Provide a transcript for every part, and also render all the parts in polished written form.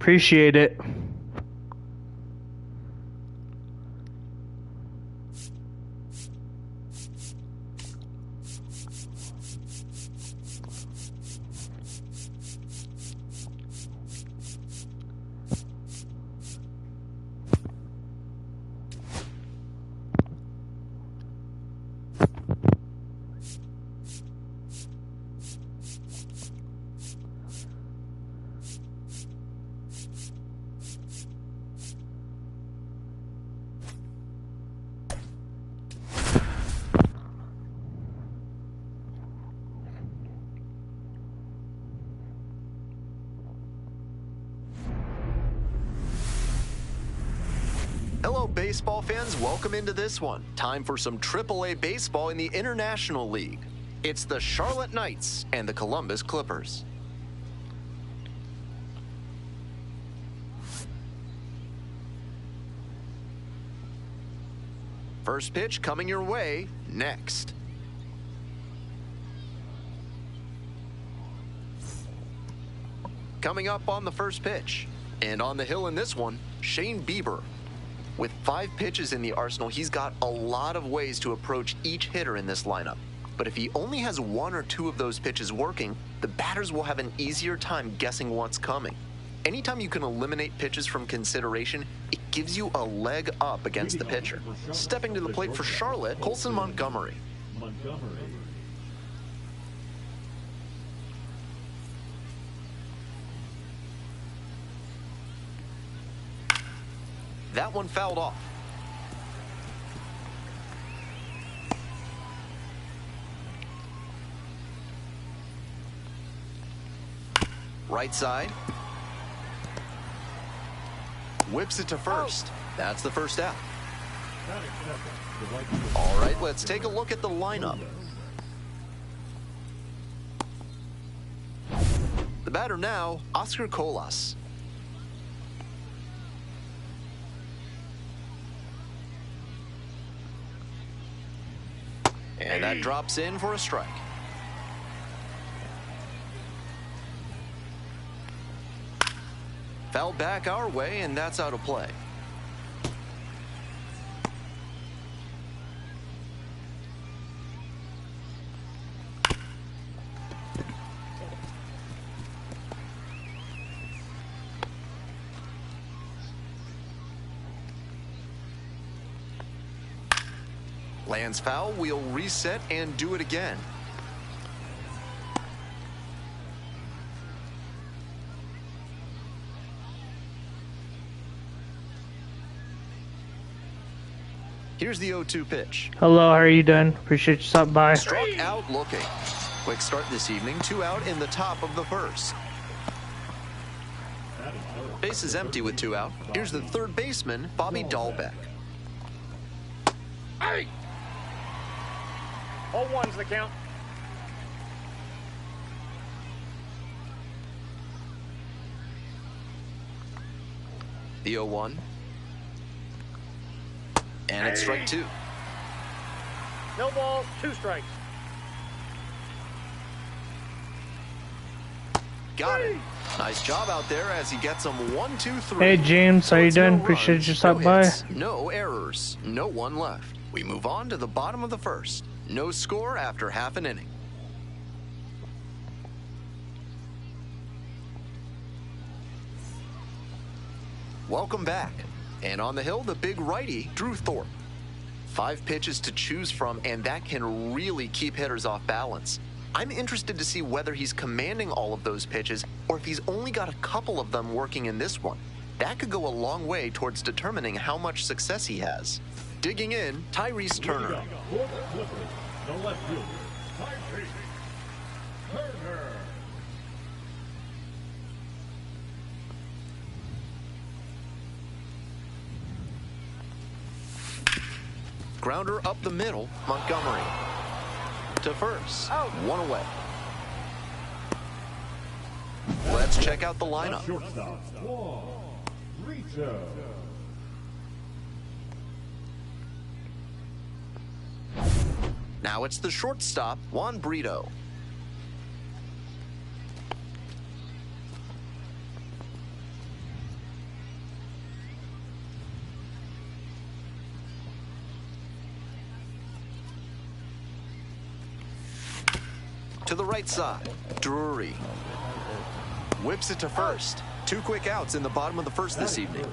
Appreciate it. Hello, baseball fans. Welcome into this one. Time for some AAA baseball in the International League. It's the Charlotte Knights and the Columbus Clippers. First pitch coming your way next. Coming up on the first pitch. And on the hill in this one, Shane Bieber. With 5 pitches in the arsenal, he's got a lot of ways to approach each hitter in this lineup. But if he only has 1 or 2 of those pitches working, the batters will have an easier time guessing what's coming. Anytime you can eliminate pitches from consideration, it gives you a leg up against the pitcher. Stepping to the plate for Charlotte, Colson Montgomery. That one fouled off. Right side. Whips it to first. That's the first out. All right, let's take a look at the lineup. The batter now, Oscar Colas. And that drops in for a strike. Fouled back our way, and that's out of play. Lands foul, we'll reset and do it again. Here's the 0-2 pitch. Hello, how are you doing? Appreciate you stopping by. Struck out looking. Quick start this evening, 2 out in the top of the first. Base is empty with 2 out. Here's the third baseman, Bobby Dahlbeck. Hey! 0-1's the count. The 0-1. And it's strike 2. No balls, 2 strikes. Got it. Nice job out there as he gets them 1, 2, 3. Hey James, how you doing? No Appreciate runs, you stopping no by. hits, no errors, no one left. We move on to the bottom of the first. No score after half an inning. Welcome back. And on the hill, the big righty, Drew Thorpe. 5 pitches to choose from, and that can really keep hitters off balance. I'm interested to see whether he's commanding all of those pitches or if he's only got a couple of them working in this one. That could go a long way towards determining how much success he has. Digging in, Tyrese Turner. The left fielder, Tyrese Turner. Grounder up the middle, Montgomery. To first, one away. Let's check out the lineup. Shortstop, Juan Brito. Now it's the shortstop, Juan Brito. To the right side, Drury. Whips it to first. 2 quick outs in the bottom of the first this evening.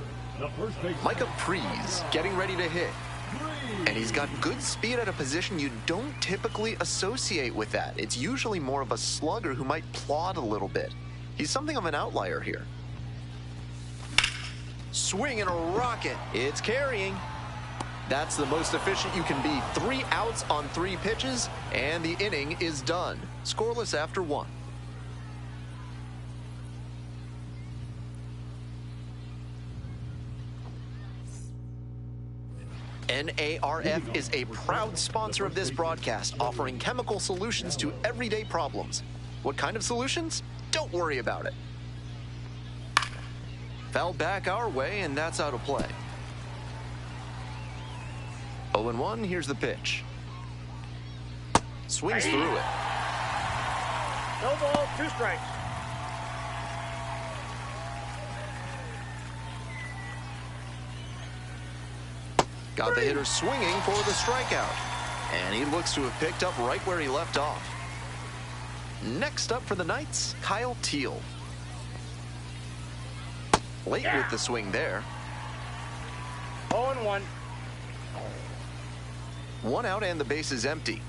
Micah Prees getting ready to hit. And he's got good speed at a position you don't typically associate with that. It's usually more of a slugger who might plod a little bit. He's something of an outlier here. Swing and a rocket. It's carrying. That's the most efficient you can be. 3 outs on 3 pitches, and the inning is done. Scoreless after 1. NARF is a proud sponsor of this broadcast, offering chemical solutions to everyday problems. What kind of solutions? Don't worry about it. Foul back our way, and that's out of play. 0-1, here's the pitch. Swings through it. No ball, 2 strikes. Got the hitter swinging for the strikeout. And he looks to have picked up right where he left off. Next up for the Knights, Kyle Teal. Late with the swing there. 0-1. 1 out and the base is empty.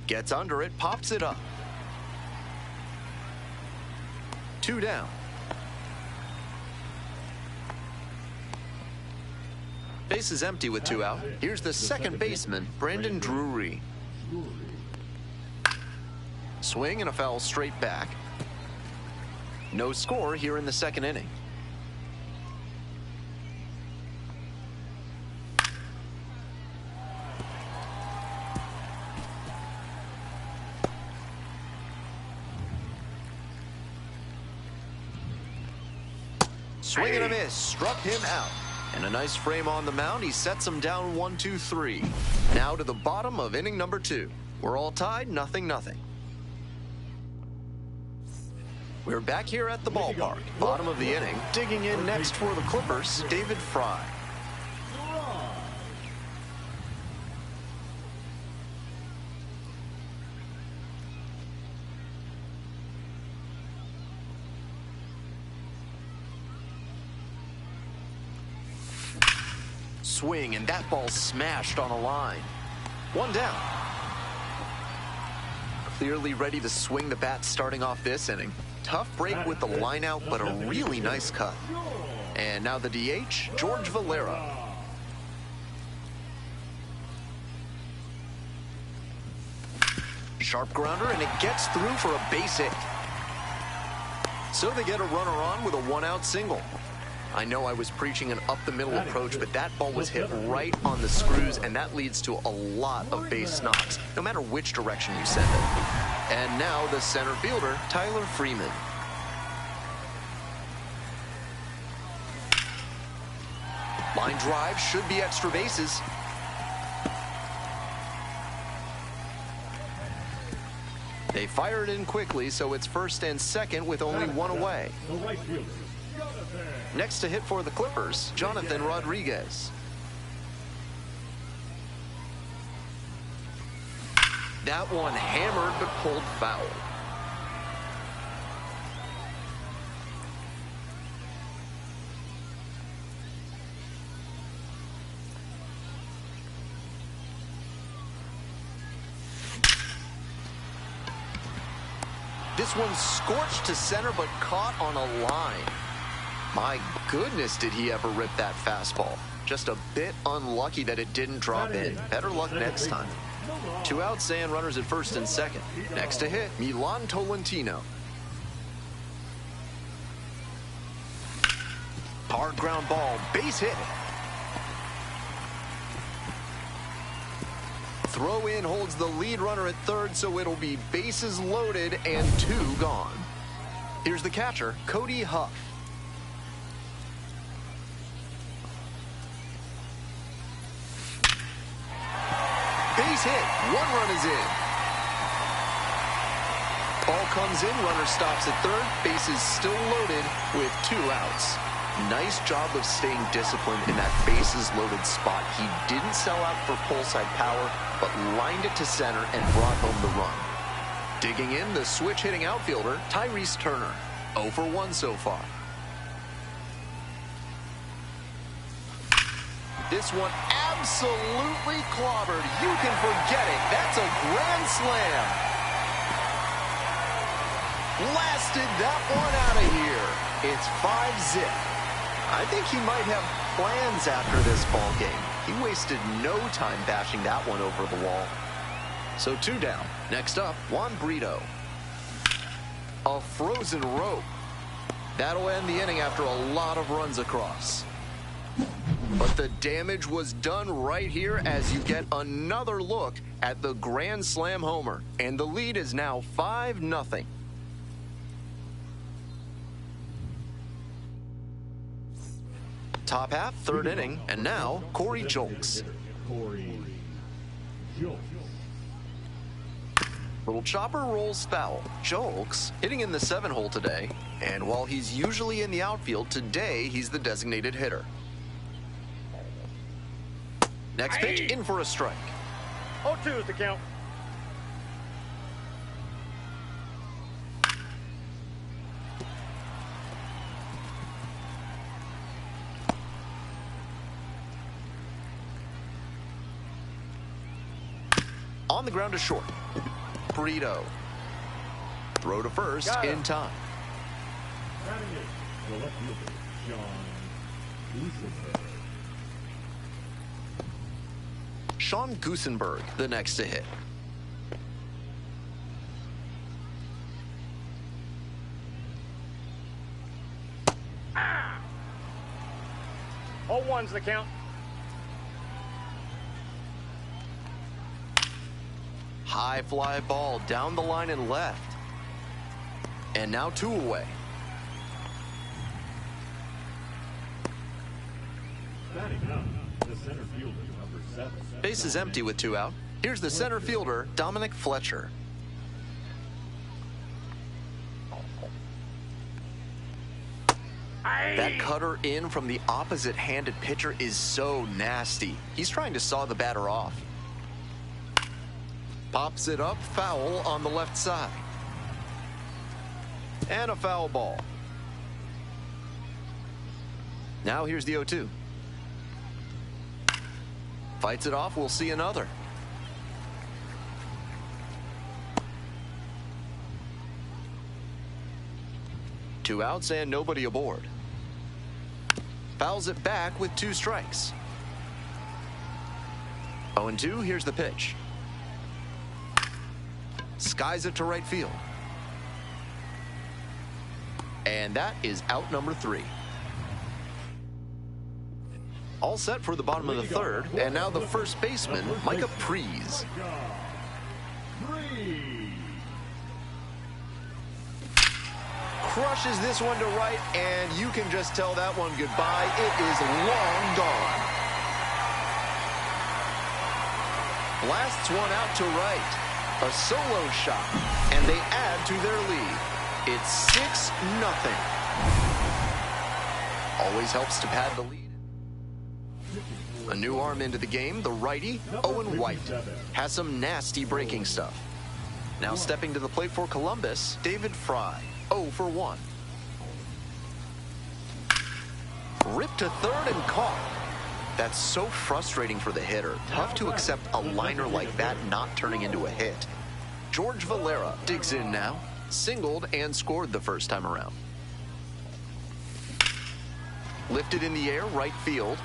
Gets under it, pops it up. 2 down. Base is empty with 2 out. Here's the second baseman, Brandon Drury. Swing and a foul straight back. No score here in the second inning. Swing and a miss, struck him out. And a nice frame on the mound. He sets him down 1-2-3. Now to the bottom of inning number 2. We're all tied, 0-0. We're back here at the ballpark. Bottom of the inning. Digging in next for the Clippers, David Fry. Swing, and that ball smashed on a line. 1 down. Clearly ready to swing the bat starting off this inning. Tough break with the line out, but a really nice cut. And now the DH, George Valera. Sharp grounder, and it gets through for a base hit. So they get a runner on with a 1-out single. I know I was preaching an up-the-middle approach, but that ball was hit right on the screws, and that leads to a lot of base knocks, no matter which direction you send it. And now the center fielder, Tyler Freeman. Line drive, should be extra bases. They fire it in quickly, so it's first and second with only 1 away. Next to hit for the Clippers, Jonathan Rodriguez. That one hammered but pulled foul. This one scorched to center but caught on a line. My goodness, did he ever rip that fastball. Just a bit unlucky that it didn't drop in. Better luck next time. 2 outs and runners at first and second. Next to hit, Milan Tolentino. Hard ground ball, base hit. Throw in holds the lead runner at third, so it'll be bases loaded and 2 gone. Here's the catcher, Cody Huff. Base hit, 1 run is in. Ball comes in, runner stops at third, bases still loaded with 2 outs. Nice job of staying disciplined in that bases loaded spot. He didn't sell out for pull side power, but lined it to center and brought home the run. Digging in, the switch hitting outfielder, Tyrese Turner. 0 for 1 so far. This one absolutely clobbered. You can forget it. That's a grand slam. Blasted that one out of here. It's 5-zip. I think he might have plans after this ball game. He wasted no time bashing that one over the wall. So 2 down. Next up, Juan Brito. A frozen rope. That'll end the inning after a lot of runs across. But the damage was done right here as you get another look at the grand slam homer. And the lead is now 5-0. Top half, 3rd inning, and now Corey Julks. Little chopper rolls foul. Julks hitting in the 7-hole today, and while he's usually in the outfield, today he's the designated hitter. Next pitch, in for a strike. 0-2 is the count. On the ground to short. Brito. Throw to first in time. Sean Goosenberg, the next to hit. Ah! 0-1's the count. High fly ball down the line and left. And now 2 away. Base is empty with 2 out. Here's the center fielder, Dominic Fletcher. That cutter in from the opposite-handed pitcher is so nasty. He's trying to saw the batter off. Pops it up, foul on the left side. And a foul ball. Now here's the 0-2. Fights it off, we'll see another. Two outs and nobody aboard. Fouls it back with 2 strikes. 0-2, here's the pitch. Skies it to right field. And that is out number 3. All set for the bottom of the 3rd, and now the first baseman, Micah Prees. Crushes this one to right, and you can just tell that one goodbye. It is long gone. Blasts one out to right. A solo shot, and they add to their lead. It's 6-0. Always helps to pad the lead. A new arm into the game, the righty, Owen White. Has some nasty breaking stuff. Now stepping to the plate for Columbus, David Fry, 0 for 1. Ripped to third and caught. That's so frustrating for the hitter. Tough to accept a liner like that not turning into a hit. George Valera digs in now, singled and scored the first time around. Lifted in the air, right field.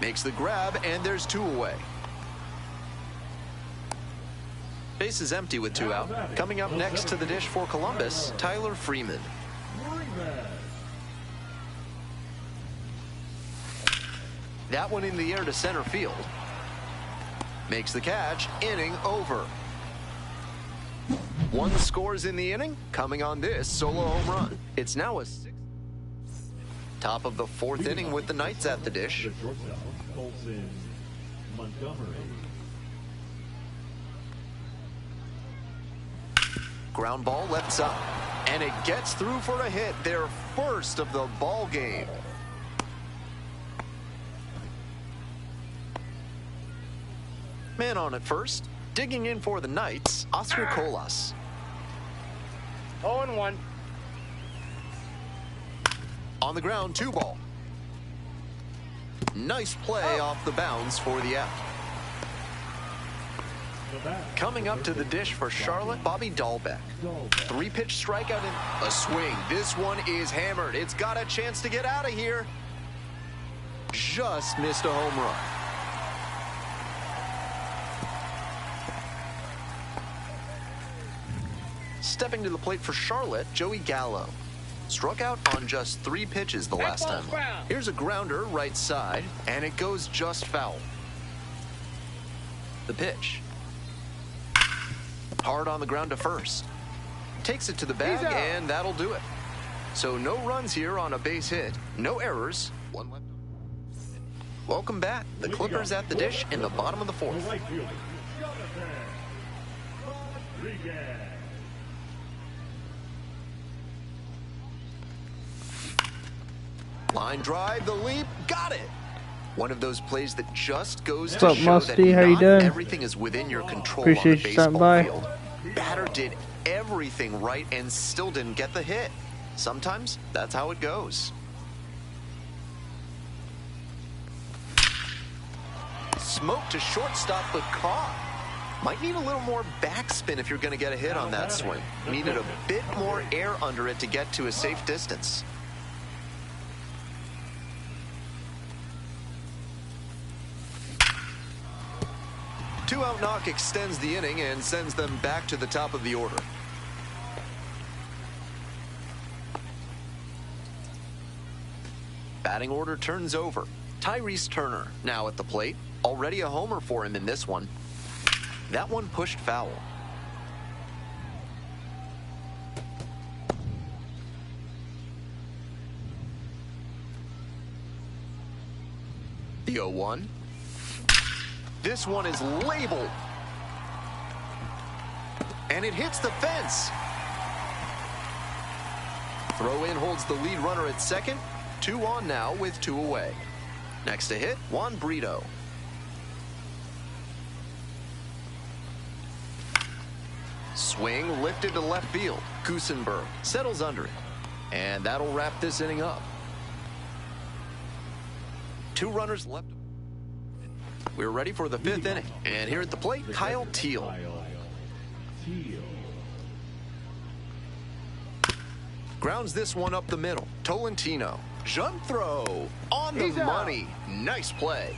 Makes the grab, and there's 2 away. Base is empty with 2 out. Coming up next to the dish for Columbus, Tyler Freeman. That one in the air to center field. Makes the catch, inning over. 1 scores in the inning, coming on this solo home run. It's now a 6th. Top of the 4th inning with the Knights at the dish. Ground ball left side, and it gets through for a hit, their first of the ball game. Man on at first, digging in for the Knights, Oscar Colas. 0-1. On the ground, 2 ball. Nice play off the bounds for the out. Coming up to the dish for Charlotte, Bobby Dahlbeck. 3-pitch strikeout and a swing. This one is hammered. It's got a chance to get out of here. Just missed a home run. Stepping to the plate for Charlotte, Joey Gallo. Struck out on just 3 pitches the last time. Here's a grounder right side, and it goes just foul. The pitch. Hard on the ground to first. Takes it to the bag, and that'll do it. So no runs here on a base hit. No errors. 1 left. Welcome back. The Clippers at the dish in the bottom of the 4th. Line drive, the leap, got it. One of those plays that just goes to show that not everything is within your control on the baseball field. Batter did everything right and still didn't get the hit. Sometimes that's how it goes. Smoke to shortstop, but caught. Might need a little more backspin if you're going to get a hit on that swing. Needed a bit more air under it to get to a safe distance. Two-out knock extends the inning and sends them back to the top of the order. Batting order turns over. Tyrese Turner now at the plate. Already a homer for him in this one. That one pushed foul. The 0-1. This one is labeled. And it hits the fence. Throw in holds the lead runner at second. 2 on now with 2 away. Next to hit, Juan Brito. Swing lifted to left field. Kusenberg settles under it. And that'll wrap this inning up. 2 runners left. We're ready for the 5th inning. And here at the plate, Kyle Teal. Grounds this one up the middle. Tolentino. Jump throw. On the money. Nice play.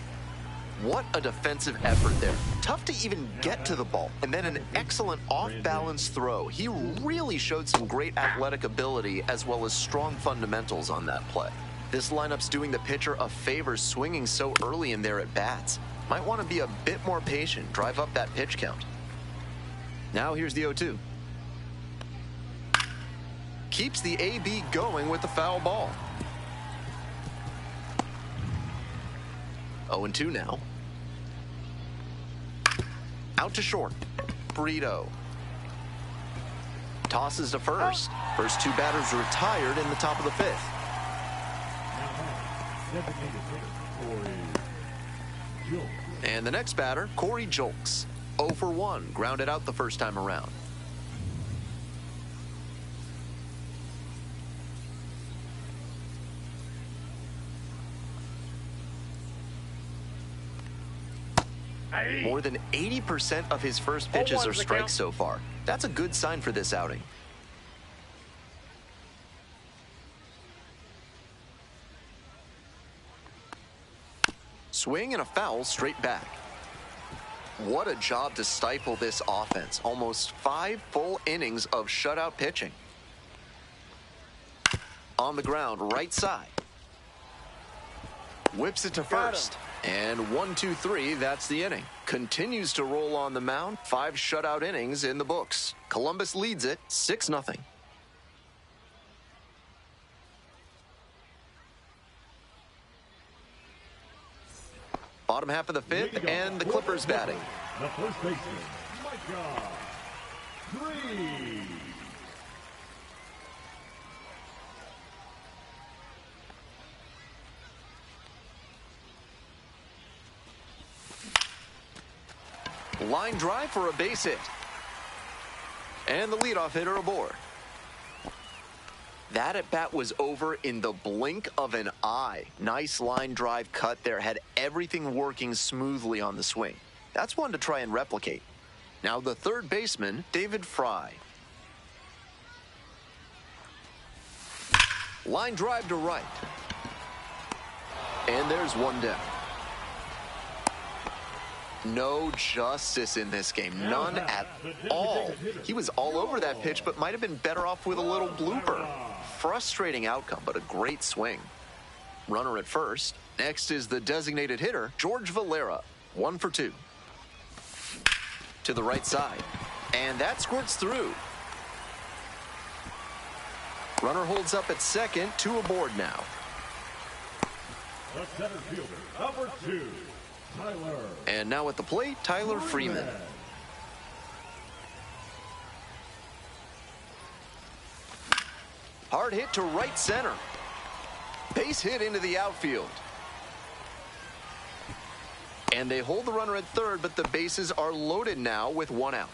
What a defensive effort there. Tough to even get to the ball. And then an excellent off-balance throw. He really showed some great athletic ability as well as strong fundamentals on that play. This lineup's doing the pitcher a favor swinging so early in there at bats. Might want to be a bit more patient, drive up that pitch count. Now here's the 0-2. Keeps the AB going with the foul ball. 0-2 now. Out to short. Brito. Tosses to first. First 2 batters retired in the top of the 5th. Julks. And the next batter, Corey Julks. 0 for 1, grounded out the first time around. More than 80% of his first pitches are strikes so far. That's a good sign for this outing. Swing and a foul straight back. What a job to stifle this offense. Almost 5 full innings of shutout pitching. On the ground, right side. Whips it to first. And 1, 2, 3, that's the inning. Continues to roll on the mound. 5 shutout innings in the books. Columbus leads it 6-0. Bottom half of the 5th, and the Clippers batting. The first baseman, Micah 3. Line drive for a base hit. And the leadoff hitter aboard. That at bat was over in the blink of an eye. Nice line drive cut there. Had everything working smoothly on the swing. That's one to try and replicate. Now the third baseman, David Fry. Line drive to right. And there's one down. No justice in this game. None at all. He was all over that pitch, but might have been better off with a little blooper. Frustrating outcome, but a great swing. Runner at first. Next is the designated hitter, George Valera. 1 for 2. To the right side. And that squirts through. Runner holds up at second. 2 aboard now. The center fielder, number 2, Tyler. And now at the plate, Tyler Freeman. Hard hit to right center. Base hit into the outfield. And they hold the runner at third, but the bases are loaded now with 1 out.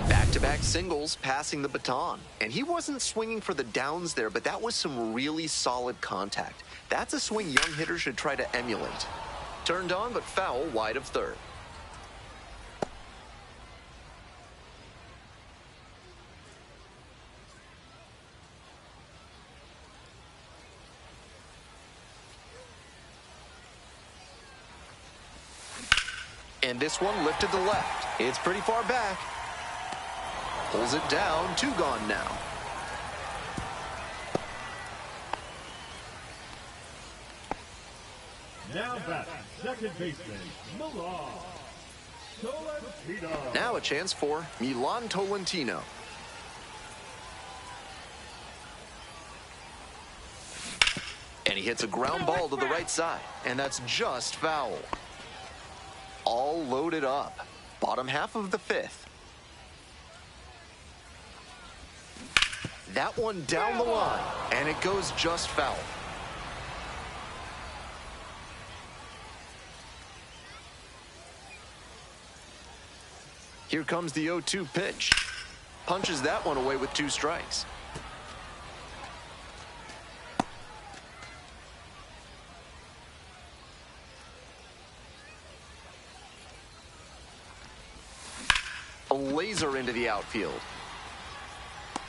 Back-to-back singles, passing the baton. And he wasn't swinging for the downs there, but that was some really solid contact. That's a swing young hitters should try to emulate. Turned on, but foul wide of third. And this one lifted to left. It's pretty far back. Pulls it down. 2 gone now. Now batting, second baseman, Milan Tolentino. Now a chance for Milan Tolentino. And he hits a ground ball to the right side. And that's just foul. All loaded up. Bottom half of the 5th. That one down the line. And it goes just foul. Here comes the 0-2 pitch. Punches that one away with 2 strikes. A laser into the outfield.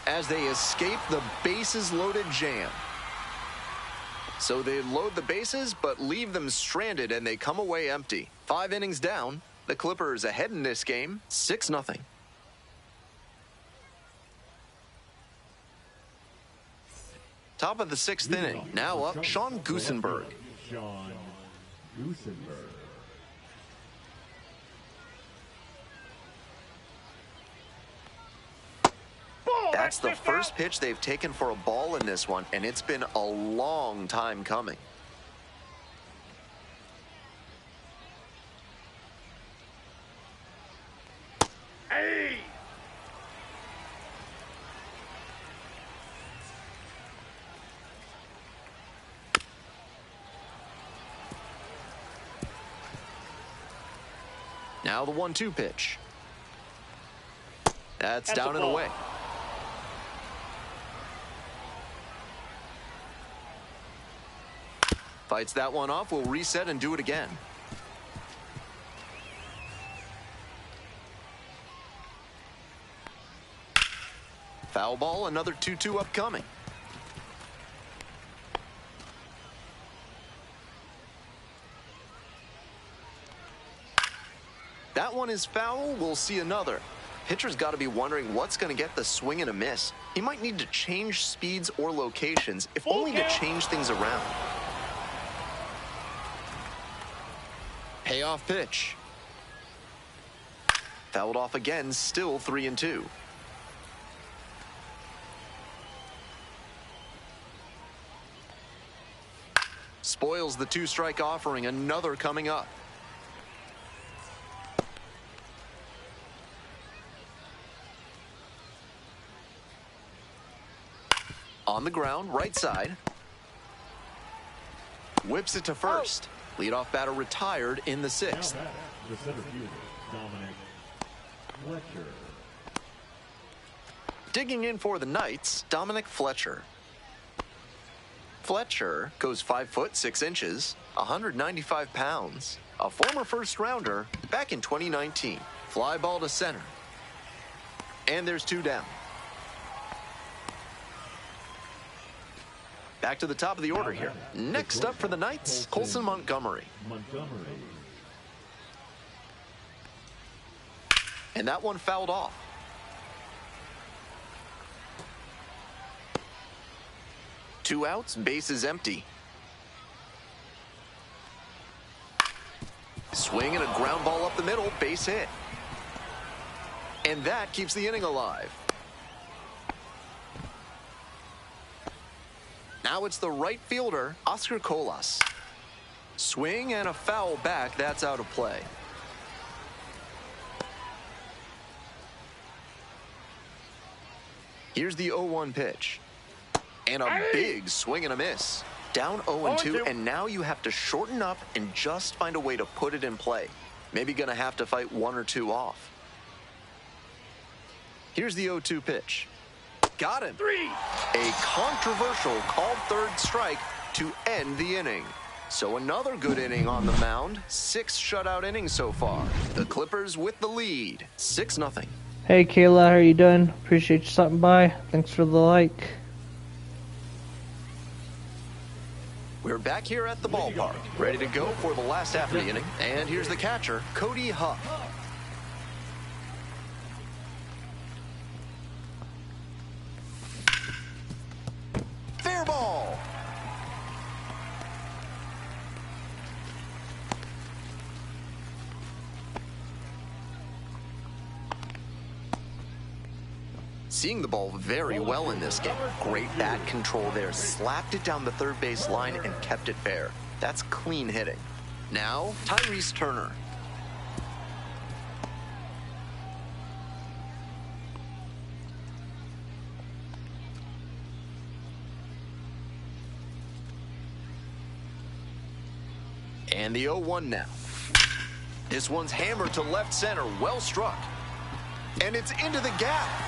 As they escape the bases loaded jam. So they load the bases but leave them stranded and they come away empty. 5 innings down. The Clippers ahead in this game, 6-0. Top of the 6th inning. Now up, Sean Gusenberg. Sean Gusenberg. That's the first pitch they've taken for a ball in this one, and it's been a long time coming. Hey! Now the 1-2 pitch. That's down and away. Fights that one off. We'll reset and do it again. Foul ball, another 2-2 upcoming. That one is foul. We'll see another. Pitcher's got to be wondering what's going to get the swing and a miss. He might need to change speeds or locations, if only to change things around. Payoff pitch. Fouled off again, still 3-2. Spoils the 2-strike offering, another coming up. On the ground, right side. Whips it to first. Leadoff batter retired in the 6th. Now the center fielder, Dominic Fletcher. Digging in for the Knights, Dominic Fletcher. Fletcher goes 5 foot 6 inches, 195 pounds. A former first-rounder back in 2019. Fly ball to center. And there's 2 down. Back to the top of the order here. Next up for the Knights, Colson Montgomery. And that one fouled off. Two outs, bases empty. Swing and a ground ball up the middle, base hit. And that keeps the inning alive. Now it's the right fielder, Oscar Colas. Swing and a foul back, that's out of play. Here's the 0-1 pitch. And a big swing and a miss. Down 0-2, and now you have to shorten up and just find a way to put it in play. Maybe gonna have to fight 1 or 2 off. Here's the 0-2 pitch. Got him. 3. A controversial called 3rd strike to end the inning. So another good inning on the mound. 6 shutout innings so far. The Clippers with the lead. 6-0. Hey Kayla, how you doing? Appreciate you stopping by. Thanks for the like. We're back here at the ballpark, ready to go for the last half of the inning. And here's the catcher, Cody Huff. Fair ball. Seeing the ball very well in this game. Great bat control there. Slapped it down the 3rd base line and kept it fair. That's clean hitting. Now, Tyrese Turner. And the 0-1 now. This one's hammered to left center. Well struck. And it's into the gap.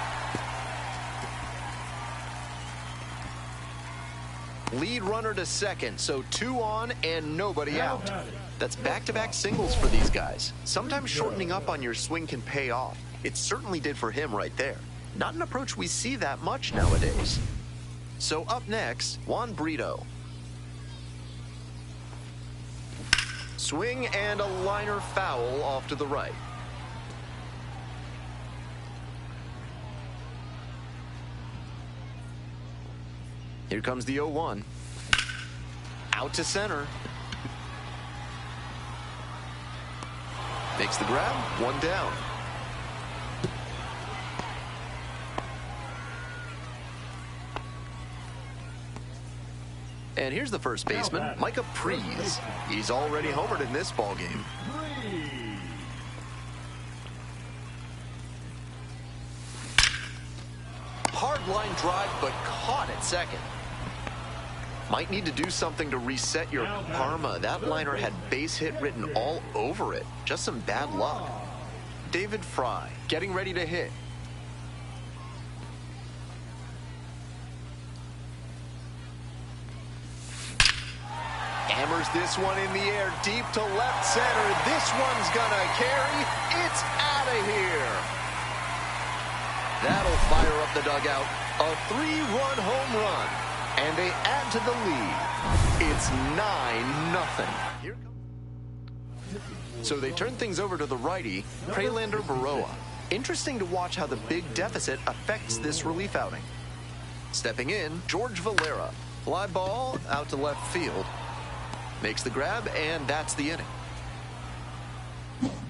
Lead runner to second, so 2 on and nobody out. That's back-to-back singles for these guys. Sometimes shortening up on your swing can pay off. It certainly did for him right there. Not an approach we see that much nowadays. So up next, Juan Brito. Swing and a liner foul off to the right. Here comes the 0-1. Out to center. Makes the grab, 1 down. And here's the first baseman, Micah Prees. He's already homered in this ballgame. Hard line drive, but caught at second. Might need to do something to reset your karma. That liner had base hit written all over it. Just some bad luck. David Fry, getting ready to hit. Hammers this one in the air, deep to left center. This one's gonna carry. It's out of here. That'll fire up the dugout. A 3-run home run. And they add to the lead. It's 9-0. So they turn things over to the righty, Prelander Baroa. Interesting to watch how the big deficit affects this relief outing. Stepping in, George Valera. Fly ball out to left field. Makes the grab, and that's the inning.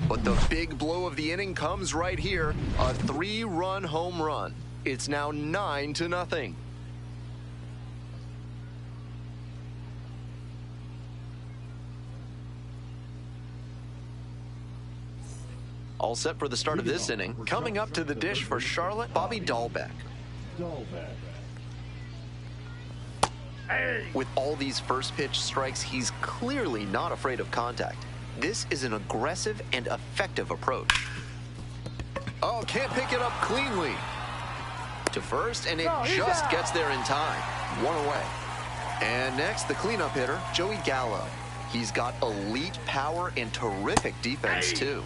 But the big blow of the inning comes right here. A 3-run home run. It's now 9-0. All set for the start of this inning. Coming up to the dish for Charlotte, Bobby Dahlbeck. With all these first pitch strikes, he's clearly not afraid of contact. This is an aggressive and effective approach. Oh, can't pick it up cleanly. To first, and it just gets there in time. One away. And next, the cleanup hitter, Joey Gallo. He's got elite power and terrific defense, too.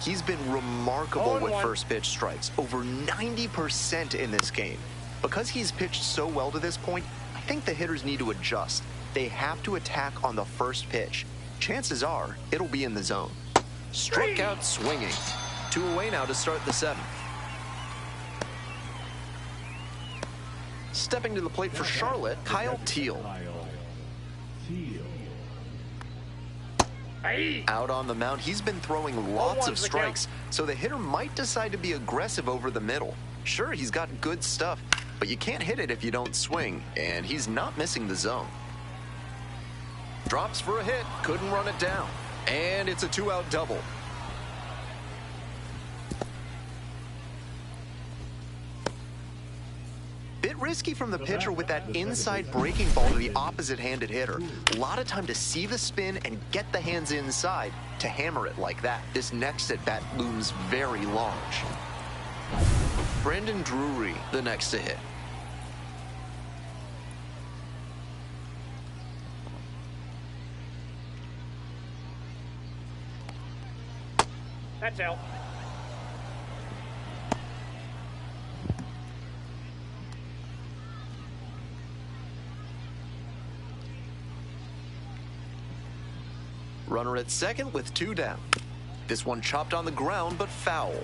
He's been remarkable with first pitch strikes, over 90% in this game. Because he's pitched so well to this point, I think the hitters need to adjust. They have to attack on the first pitch. Chances are, it'll be in the zone. Struck out swinging. 2 away now to start the 7th. Stepping to the plate for Charlotte, Kyle Teal. Out on the mound, he's been throwing lots of strikes, so the hitter might decide to be aggressive over the middle. Sure, he's got good stuff, but you can't hit it if you don't swing, and he's not missing the zone. Drops for a hit, couldn't run it down, and it's a 2-out double. Bit risky from the pitcher with that inside breaking ball to the opposite-handed hitter. A lot of time to see the spin and get the hands inside to hammer it like that. This next at-bat looms very large. Brandon Drury, the next to hit. That's out. Runner at second with 2 down. This one chopped on the ground, but foul.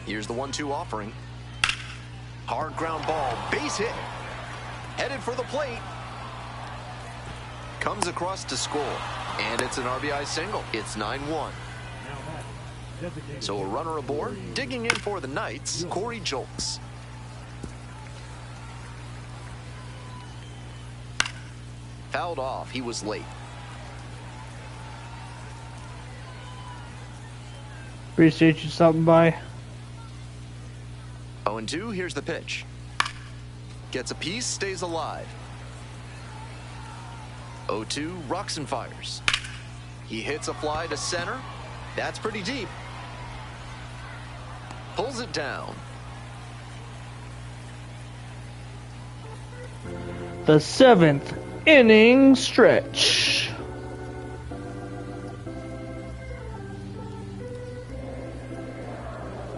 Here's the 1-2 offering. Hard ground ball, base hit. Headed for the plate. Comes across to score, and it's an RBI single. It's 9-1. So a runner aboard, digging in for the Knights, Corey Julks. Fouled off, he was late. Appreciate you stopping by. 0-2, here's the pitch. Gets a piece, stays alive. 0-2, rocks and fires. He hits a fly to center. That's pretty deep. Pulls it down. The 7th inning stretch.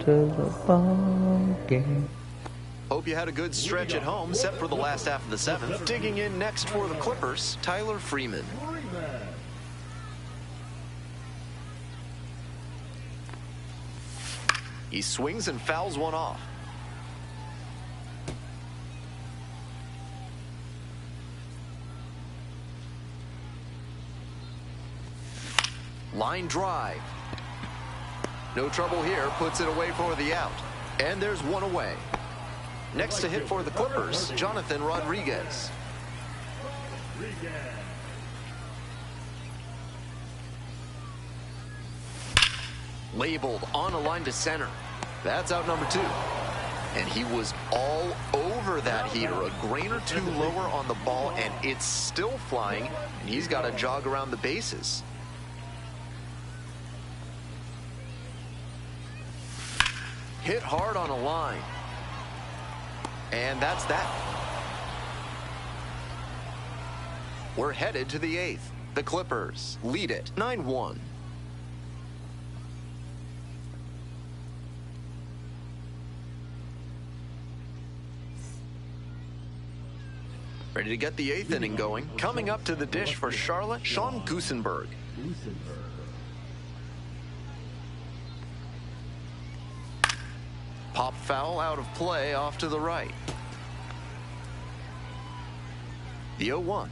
To the ball game. Hope you had a good stretch at home, set for the last half of the 7th. Digging in next for the Clippers, Tyler Freeman. He swings and fouls one off. Line drive. No trouble here, puts it away for the out. And there's 1 away. Next to hit for the Clippers, Jonathan Rodriguez. Labeled on a line to center. That's out number 2. And he was all over that heater. A grain or two lower on the ball, and it's still flying, and he's got to jog around the bases. Hit hard on a line. And that's that. We're headed to the 8th. The Clippers lead it 9-1. Ready to get the 8th inning going. Coming up to the dish for Charlotte, Sean Goosenberg. Pop foul out of play off to the right. The 0-1.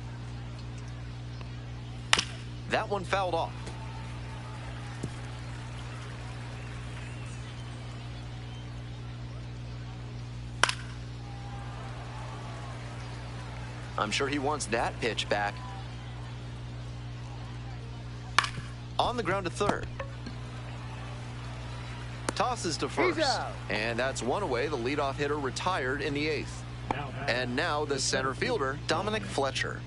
That one fouled off. I'm sure he wants that pitch back. On the ground to third. Tosses to first. And that's one away. The leadoff hitter retired in the 8th. And now the center fielder, Dominic Fletcher.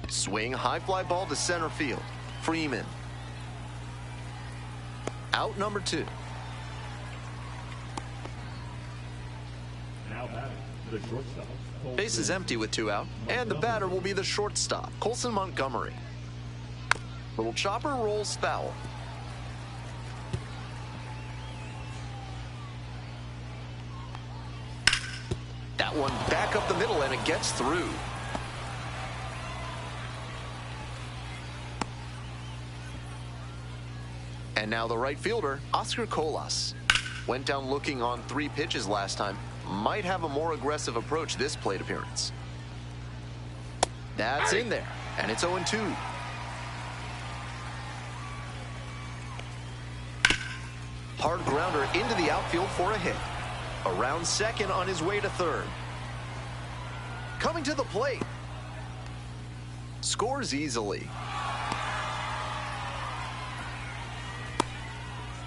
Swing, high fly ball to center field. Freeman. Out number 2. Base is empty with 2 out, and the batter will be the shortstop, Colson Montgomery. Little chopper rolls foul. That one back up the middle, and it gets through. And now the right fielder, Oscar Colas. Went down looking on 3 pitches last time. Might have a more aggressive approach this plate appearance. That's in there, and it's 0-2. Hard grounder into the outfield for a hit. Around second on his way to third. Coming to the plate. Scores easily.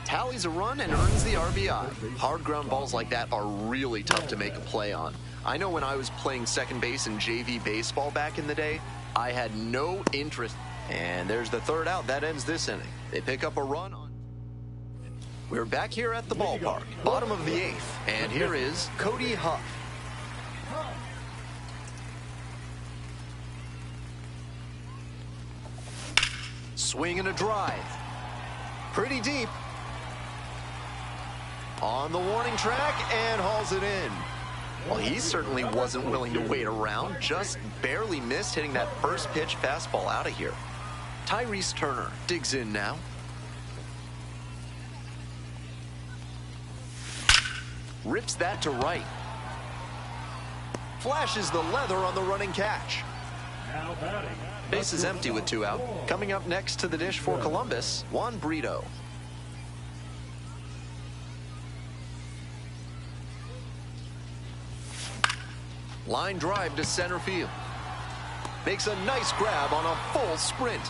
Tallies a run and earns the RBI. Hard ground balls like that are really tough to make a play on. I know when I was playing second base in JV baseball back in the day, I had no interest. And there's the third out. That ends this inning. They pick up a run on. We're back here at the ballpark, bottom of the 8th. And here is Cody Huff. Swing and a drive. Pretty deep. On the warning track and hauls it in. Well, he certainly wasn't willing to wait around. Just barely missed hitting that first pitch fastball out of here. Tyrese Turner digs in now. Rips that to right. Flashes the leather on the running catch. Base is empty with 2 out. Coming up next to the dish for Columbus, Juan Brito. Line drive to center field. Makes a nice grab on a full sprint.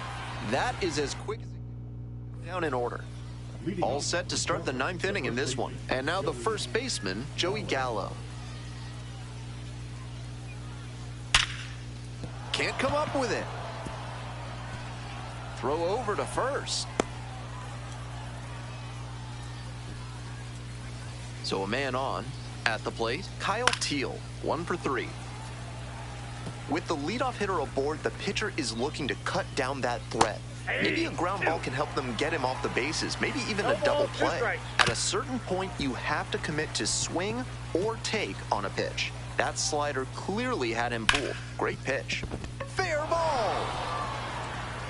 That is as quick as it down in order. All set to start the 9th inning in this one. And now the first baseman, Joey Gallo. Can't come up with it. Throw over to first. So a man on. At the plate, Kyle Teal, 1 for 3. With the leadoff hitter aboard, the pitcher is looking to cut down that threat. Maybe a ground ball can help them get him off the bases, maybe even a double play. At a certain point, you have to commit to swing or take on a pitch. That slider clearly had him fooled. Great pitch. Fair ball!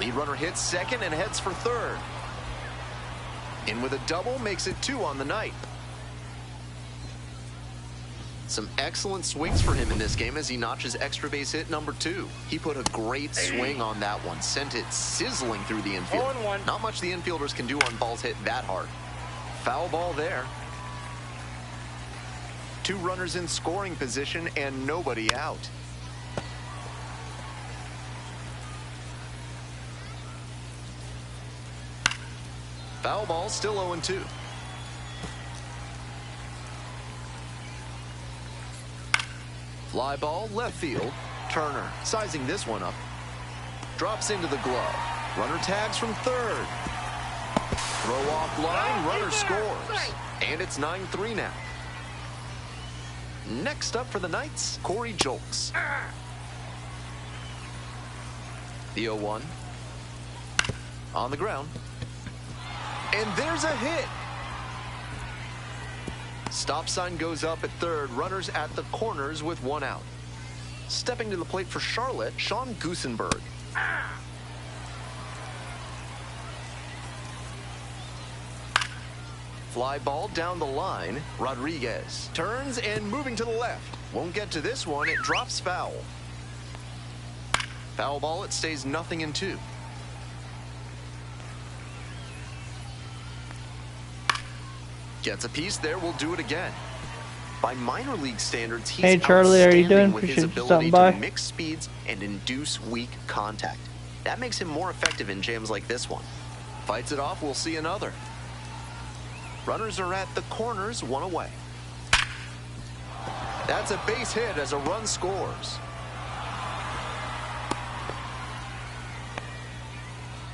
Lead runner hits second and heads for third. In with a double makes it 2 on the night. Some excellent swings for him in this game as he notches extra base hit number 2. He put a great swing on that one, sent it sizzling through the infield. Not much the infielders can do on balls hit that hard. Foul ball there. 2 runners in scoring position and nobody out. Foul ball, still 0-2. Fly ball, left field. Turner sizing this one up. Drops into the glove. Runner tags from third. Throw off line, runner scores. And it's 9-3 now. Next up for the Knights, Corey Julks. The 0-1. On the ground. And there's a hit. Stop sign goes up at third. Runners at the corners with one out. Stepping to the plate for Charlotte, Sean Goosenberg. Fly ball down the line. Rodriguez turns and moving to the left. Won't get to this one. It drops foul. Foul ball. It stays 0-2. Gets a piece there. We'll do it again. By minor league standards, he's Hey Charlie, how are you doing? outstanding with his Appreciate you ability stopping by. to mix speeds and induce weak contact. That makes him more effective in jams like this one. Fights it off. We'll see another. Runners are at the corners, one away. That's a base hit as a run scores.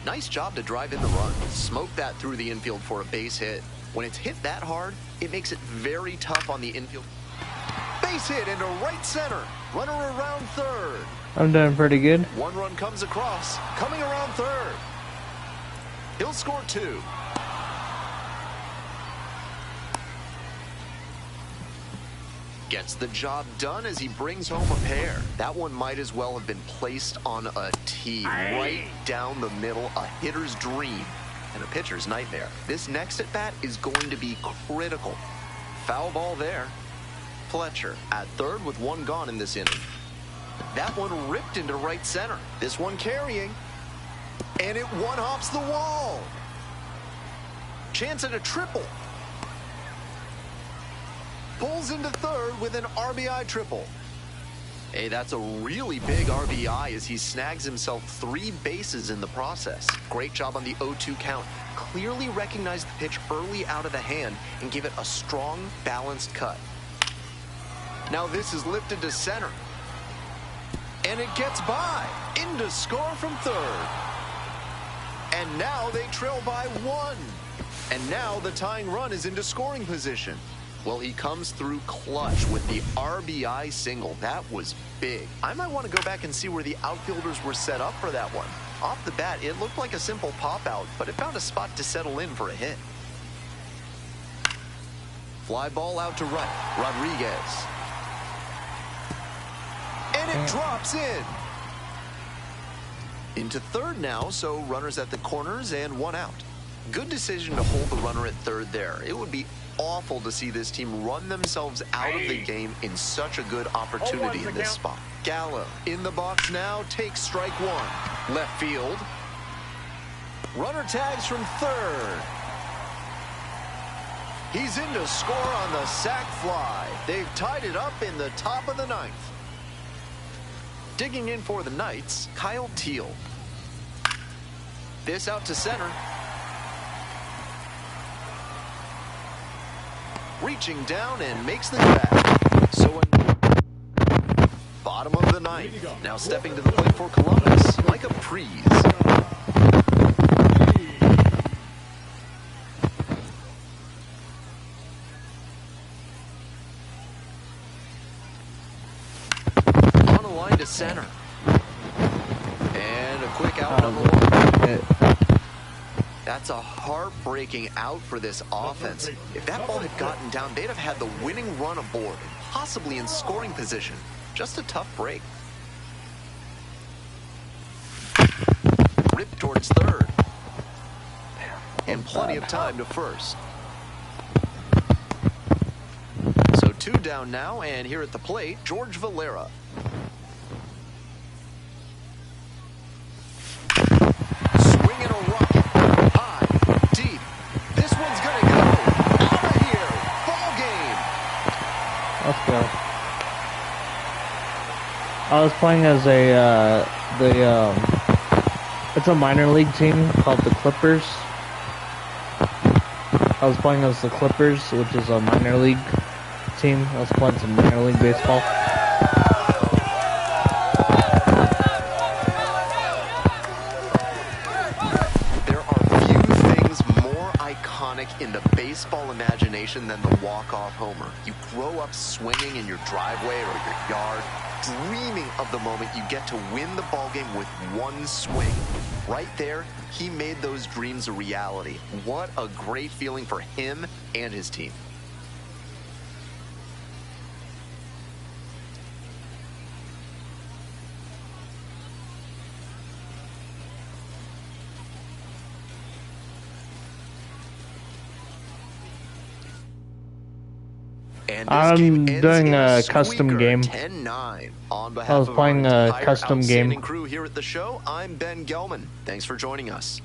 Nice job to drive in the run. Smoke that through the infield for a base hit. When it's hit that hard, it makes it very tough on the infield. Base hit into right center. Runner around third. I'm doing pretty good. One run comes across. Coming around third. He'll score 2. Gets the job done as he brings home a pair. That one might as well have been placed on a tee. Right down the middle. A hitter's dream and a pitcher's nightmare. This next at bat is going to be critical. Foul ball there. Fletcher at third with one gone in this inning. That one ripped into right center. This one carrying. And it one-hops the wall. Chance at a triple. Pulls into third with an RBI triple. Hey, that's a really big RBI as he snags himself 3 bases in the process. Great job on the 0-2 count. Clearly recognized the pitch early out of the hand and gave it a strong, balanced cut. Now this is lifted to center. And it gets by. In to score from third. And now they trail by 1. And now the tying run is into scoring position. Well, he comes through clutch with the RBI single. That was big. I might want to go back and see where the outfielders were set up for that one. Off the bat, it looked like a simple pop-out, but it found a spot to settle in for a hit. Fly ball out to right. Rodriguez. And it drops in. Into third now, so runners at the corners and one out. Good decision to hold the runner at third there. It would be awful to see this team run themselves out of the game in such a good opportunity in this spot. Gallo in the box now, takes strike 1. Left field. Runner tags from third. He's in to score on the sac fly. They've tied it up in the top of the 9th. Digging in for the Knights, Kyle Teal. This out to center. Reaching down and makes the grab. So bottom of the 9th. Now stepping to the plate for Columbus, Micah Prees. On a line to center. And a quick out on the 1. That's a heartbreaking out for this offense. If that ball had gotten down, they'd have had the winning run aboard, possibly in scoring position. Just a tough break. Ripped towards third. And plenty of time to first. So 2 down now, and here at the plate, George Valera. Swinging a rocket. High, deep. This one's going to go. Out of here. Ball game. Let's go. I was playing as it's a minor league team called the Clippers. I was playing as the Clippers, which is a minor league team. I was playing some minor league baseball. There are few things more iconic in the baseball imagination than the walk-off homer. You grow up swinging in your driveway or your yard, dreaming of the moment you get to win the ballgame with one swing. Right there, he made those dreams a reality. What a great feeling for him and his team. And this I'm game ends doing in a custom squeaker, game. 10-9. On behalf I was of playing our a entire custom outstanding game. crew here at the show, I'm Ben Gelman. Thanks for joining us.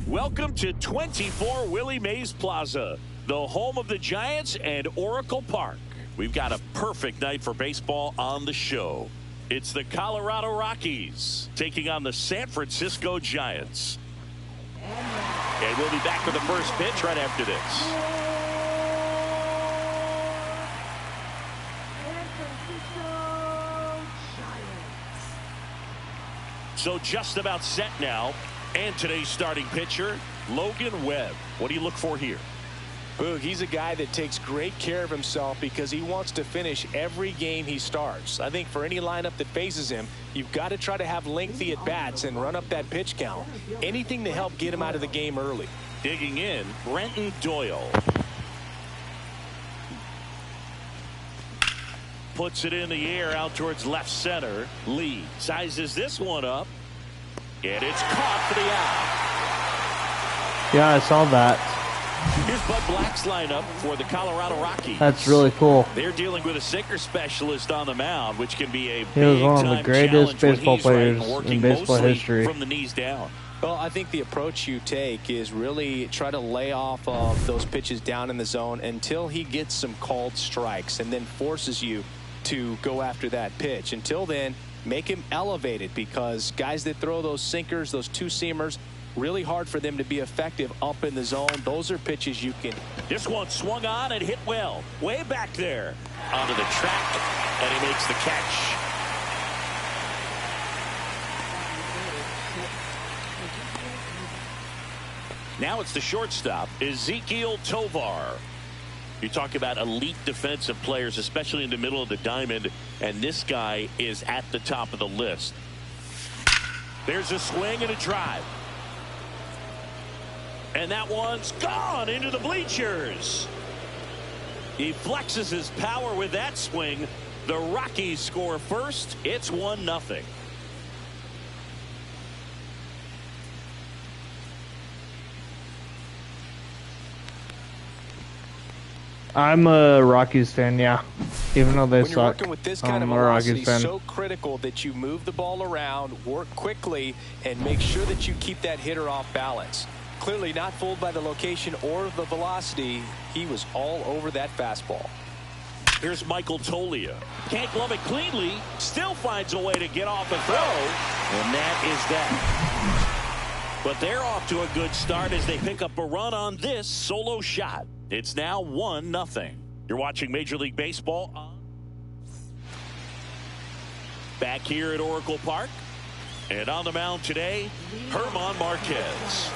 Welcome to 24 Willie Mays Plaza, the home of the Giants and Oracle Park. We've got a perfect night for baseball on the show. It's the Colorado Rockies taking on the San Francisco Giants. And we'll be back with the first pitch right after this. So just about set now. And today's starting pitcher, Logan Webb. What do you look for here? Boog, he's a guy that takes great care of himself because he wants to finish every game he starts. I think for any lineup that faces him, you've got to try to have lengthy at-bats and run up that pitch count. Anything to help get him out of the game early. Digging in, Brenton Doyle. Puts it in the air out towards left center. Lee sizes this one up. And it's caught for the out. Yeah, I saw that. Here's Bud Black's lineup for the Colorado Rockies. That's really cool. They're dealing with a sinker specialist on the mound, which can be a He was one of the big-time greatest challenge when baseball he's right, players working in baseball mostly history. from the knees down. Well, I think the approach you take is really try to lay off of those pitches down in the zone until he gets some called strikes and then forces you to go after that pitch. Until then, make him elevated, because guys that throw those sinkers, those two-seamers, really hard for them to be effective up in the zone. Those are pitches you can. This one swung on and hit well. Way back there onto the track, and he makes the catch. Now it's the shortstop, Ezekiel Tovar. You talk about elite defensive players, especially in the middle of the diamond, and this guy is at the top of the list. There's a swing and a drive. And that one's gone into the bleachers. He flexes his power with that swing. The Rockies score first. It's 1-0. I'm a Rockies fan, yeah. Even though they when you're suck. working with this kind of I'm a Rockies velocity, fan. so critical that you move the ball around, work quickly, and make sure that you keep that hitter off balance. Clearly not fooled by the location or the velocity. He was all over that fastball. Here's Michael Tolia. Can't glove it cleanly. Still finds a way to get off a throw. And that is that. But they're off to a good start as they pick up a run on this solo shot. It's now 1-0. You're watching Major League Baseball back here at Oracle Park. And on the mound today, Herman Marquez.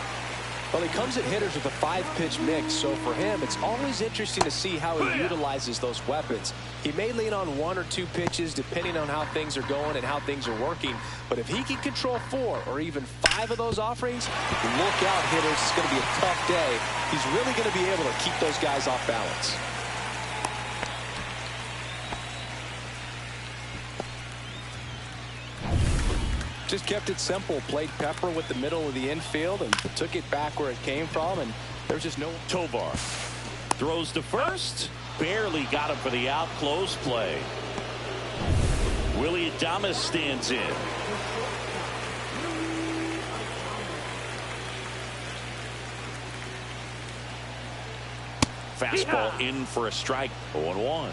Well, he comes at hitters with a 5-pitch mix, so for him, it's always interesting to see how he utilizes those weapons. He may lean on 1 or 2 pitches depending on how things are going and how things are working, but if he can control 4 or even 5 of those offerings, look out, hitters. It's going to be a tough day. He's really going to be able to keep those guys off balance. Just kept it simple. Played pepper with the middle of the infield and took it back where it came from, and there's just no. Tovar throws to first. Barely got him for the out. Close play. Willie Adames stands in. Fastball in for a strike. 0-1.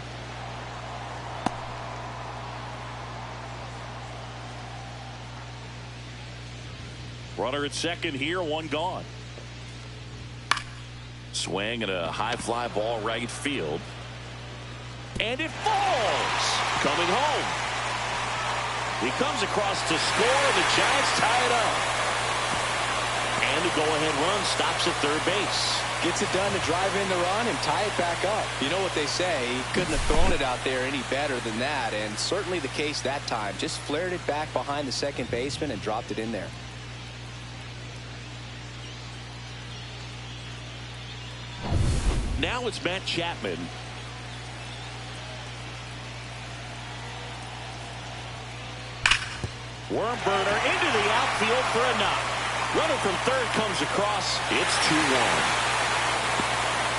Runner at second here, 1 gone. Swing and a high fly ball right field. And it falls. Coming home. He comes across to score. The Giants tie it up. And the go-ahead run stops at third base. Gets it done to drive in the run and tie it back up. You know what they say, he couldn't have thrown it out there any better than that, and certainly the case that time. Just flared it back behind the second baseman and dropped it in there. Now it's Matt Chapman. Worm burner into the outfield for a knock. Runner from third comes across. It's 2-1.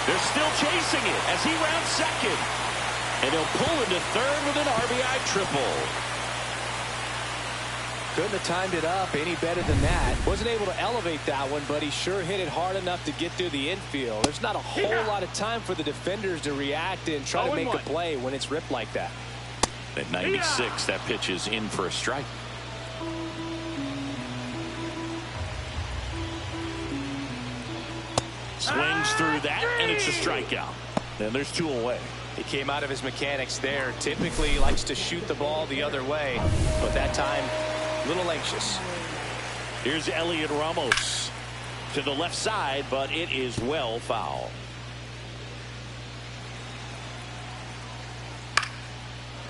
They're still chasing it as he rounds second. And he'll pull into third with an RBI triple. Couldn't have timed it up any better than that. Wasn't able to elevate that one, but he sure hit it hard enough to get through the infield. There's not a whole lot of time for the defenders to react and try to make a play when it's ripped like that. At 96, that pitch is in for a strike. Swings through that, and it's a strikeout. And there's 2 away. He came out of his mechanics there. Typically he likes to shoot the ball the other way, but that time a little anxious. Here's Elliot Ramos to the left side, but it is well foul.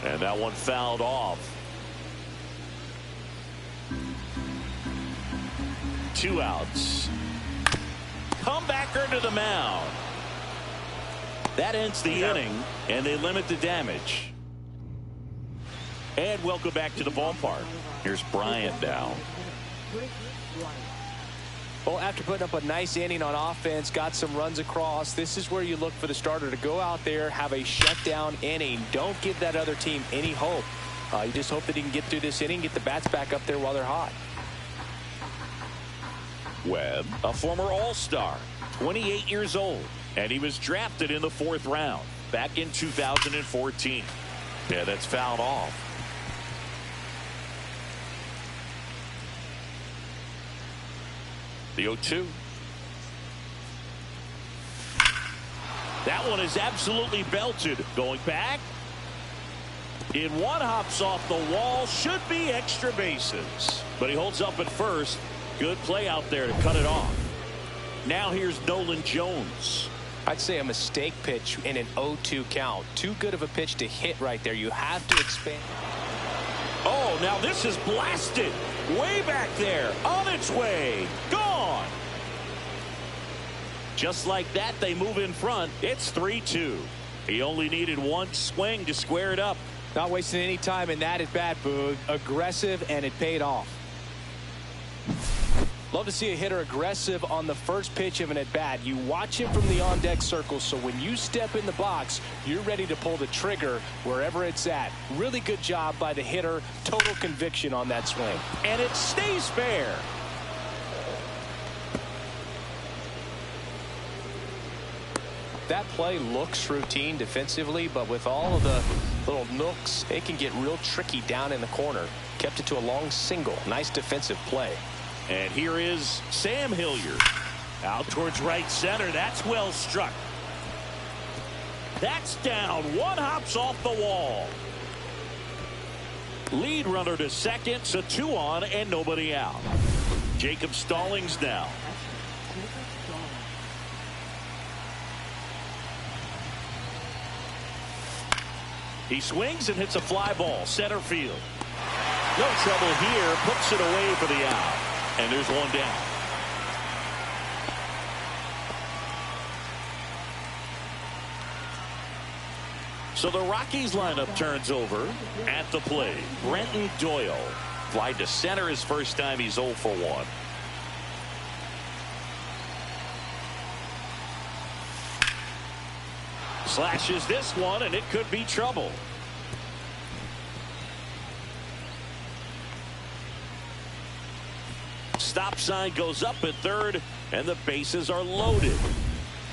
And that one fouled off. 2 outs. Comebacker to the mound. That ends the inning, and they limit the damage. And welcome back to the ballpark. Here's Bryant now. Well, after putting up a nice inning on offense, got some runs across, this is where you look for the starter to go out there, have a shutdown inning. Don't give that other team any hope. You just hope that he can get through this inning, get the bats back up there while they're hot. Webb, a former All-Star, 28 years old, and he was drafted in the 4th round back in 2014. Yeah, that's fouled off. The 0-2. That one is absolutely belted. Going back. In one, hops off the wall. Should be extra bases. But he holds up at first. Good play out there to cut it off. Now here's Nolan Jones. I'd say a mistake pitch in an 0-2 count. Too good of a pitch to hit right there. You have to expand. Oh, now this is blasted. Way back there. On its way. Gone. Just like that, they move in front. It's 3-2. He only needed 1 swing to square it up. Not wasting any time in that at bat, Boog. Aggressive, and it paid off. Love to see a hitter aggressive on the first pitch of an at-bat. You watch him from the on-deck circle, so when you step in the box, you're ready to pull the trigger wherever it's at. Really good job by the hitter. Total conviction on that swing. And it stays fair. That play looks routine defensively, but with all of the little nooks, it can get real tricky down in the corner. Kept it to a long single. Nice defensive play. And here is Sam Hilliard. Out towards right center. That's well struck. That's down. One hops off the wall. Lead runner to second, so 2 on and nobody out. Jacob Stallings now. He swings and hits a fly ball center field. No trouble here. Puts it away for the out. And there's one down. So the Rockies lineup turns over. At the plate, Brenton Doyle. Fly to center his first time. He's 0 for 1. Slashes this one, and it could be trouble. Stop sign goes up at third, and the bases are loaded.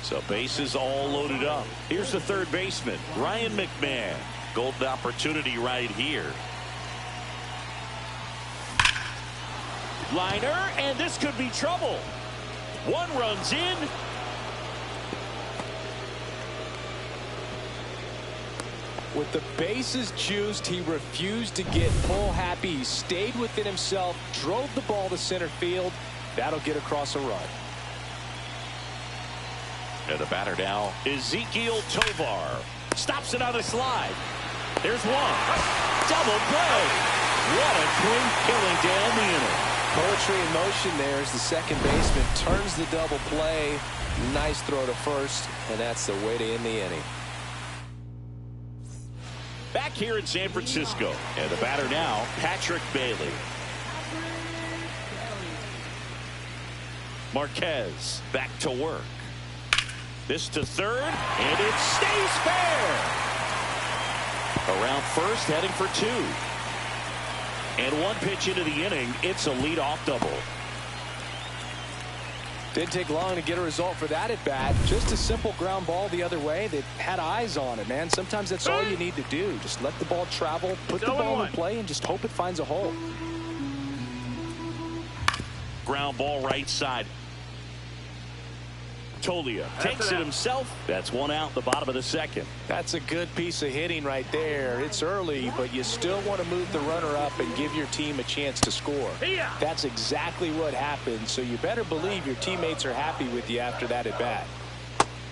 So bases all loaded up. Here's the third baseman, Ryan McMahon. Golden opportunity right here. Liner, and this could be trouble. One runs in. With the bases juiced, he refused to get pull happy. He stayed within himself, drove the ball to center field. That'll get across a run. And the batter now, Ezekiel Tovar. Stops it on a slide. There's one. Double play. What a clean killing down the inning. Poetry in motion there as the second baseman turns the double play. Nice throw to first, and that's the way to end the inning. Back here in San Francisco. And the batter now, Patrick Bailey. Marquez back to work. This to third, and it stays fair. Around first, heading for 2. And one pitch into the inning, it's a leadoff double. Didn't take long to get a result for that at bat. Just a simple ground ball the other way. They had eyes on it, man. Sometimes that's all you need to do. Just let the ball travel, put the ball in play, and just hope it finds a hole. Ground ball right side. Tolia takes it himself. That's one out, the bottom of the second. That's a good piece of hitting right there. It's early, but you still want to move the runner up and give your team a chance to score. That's exactly what happened, so you better believe your teammates are happy with you after that at bat.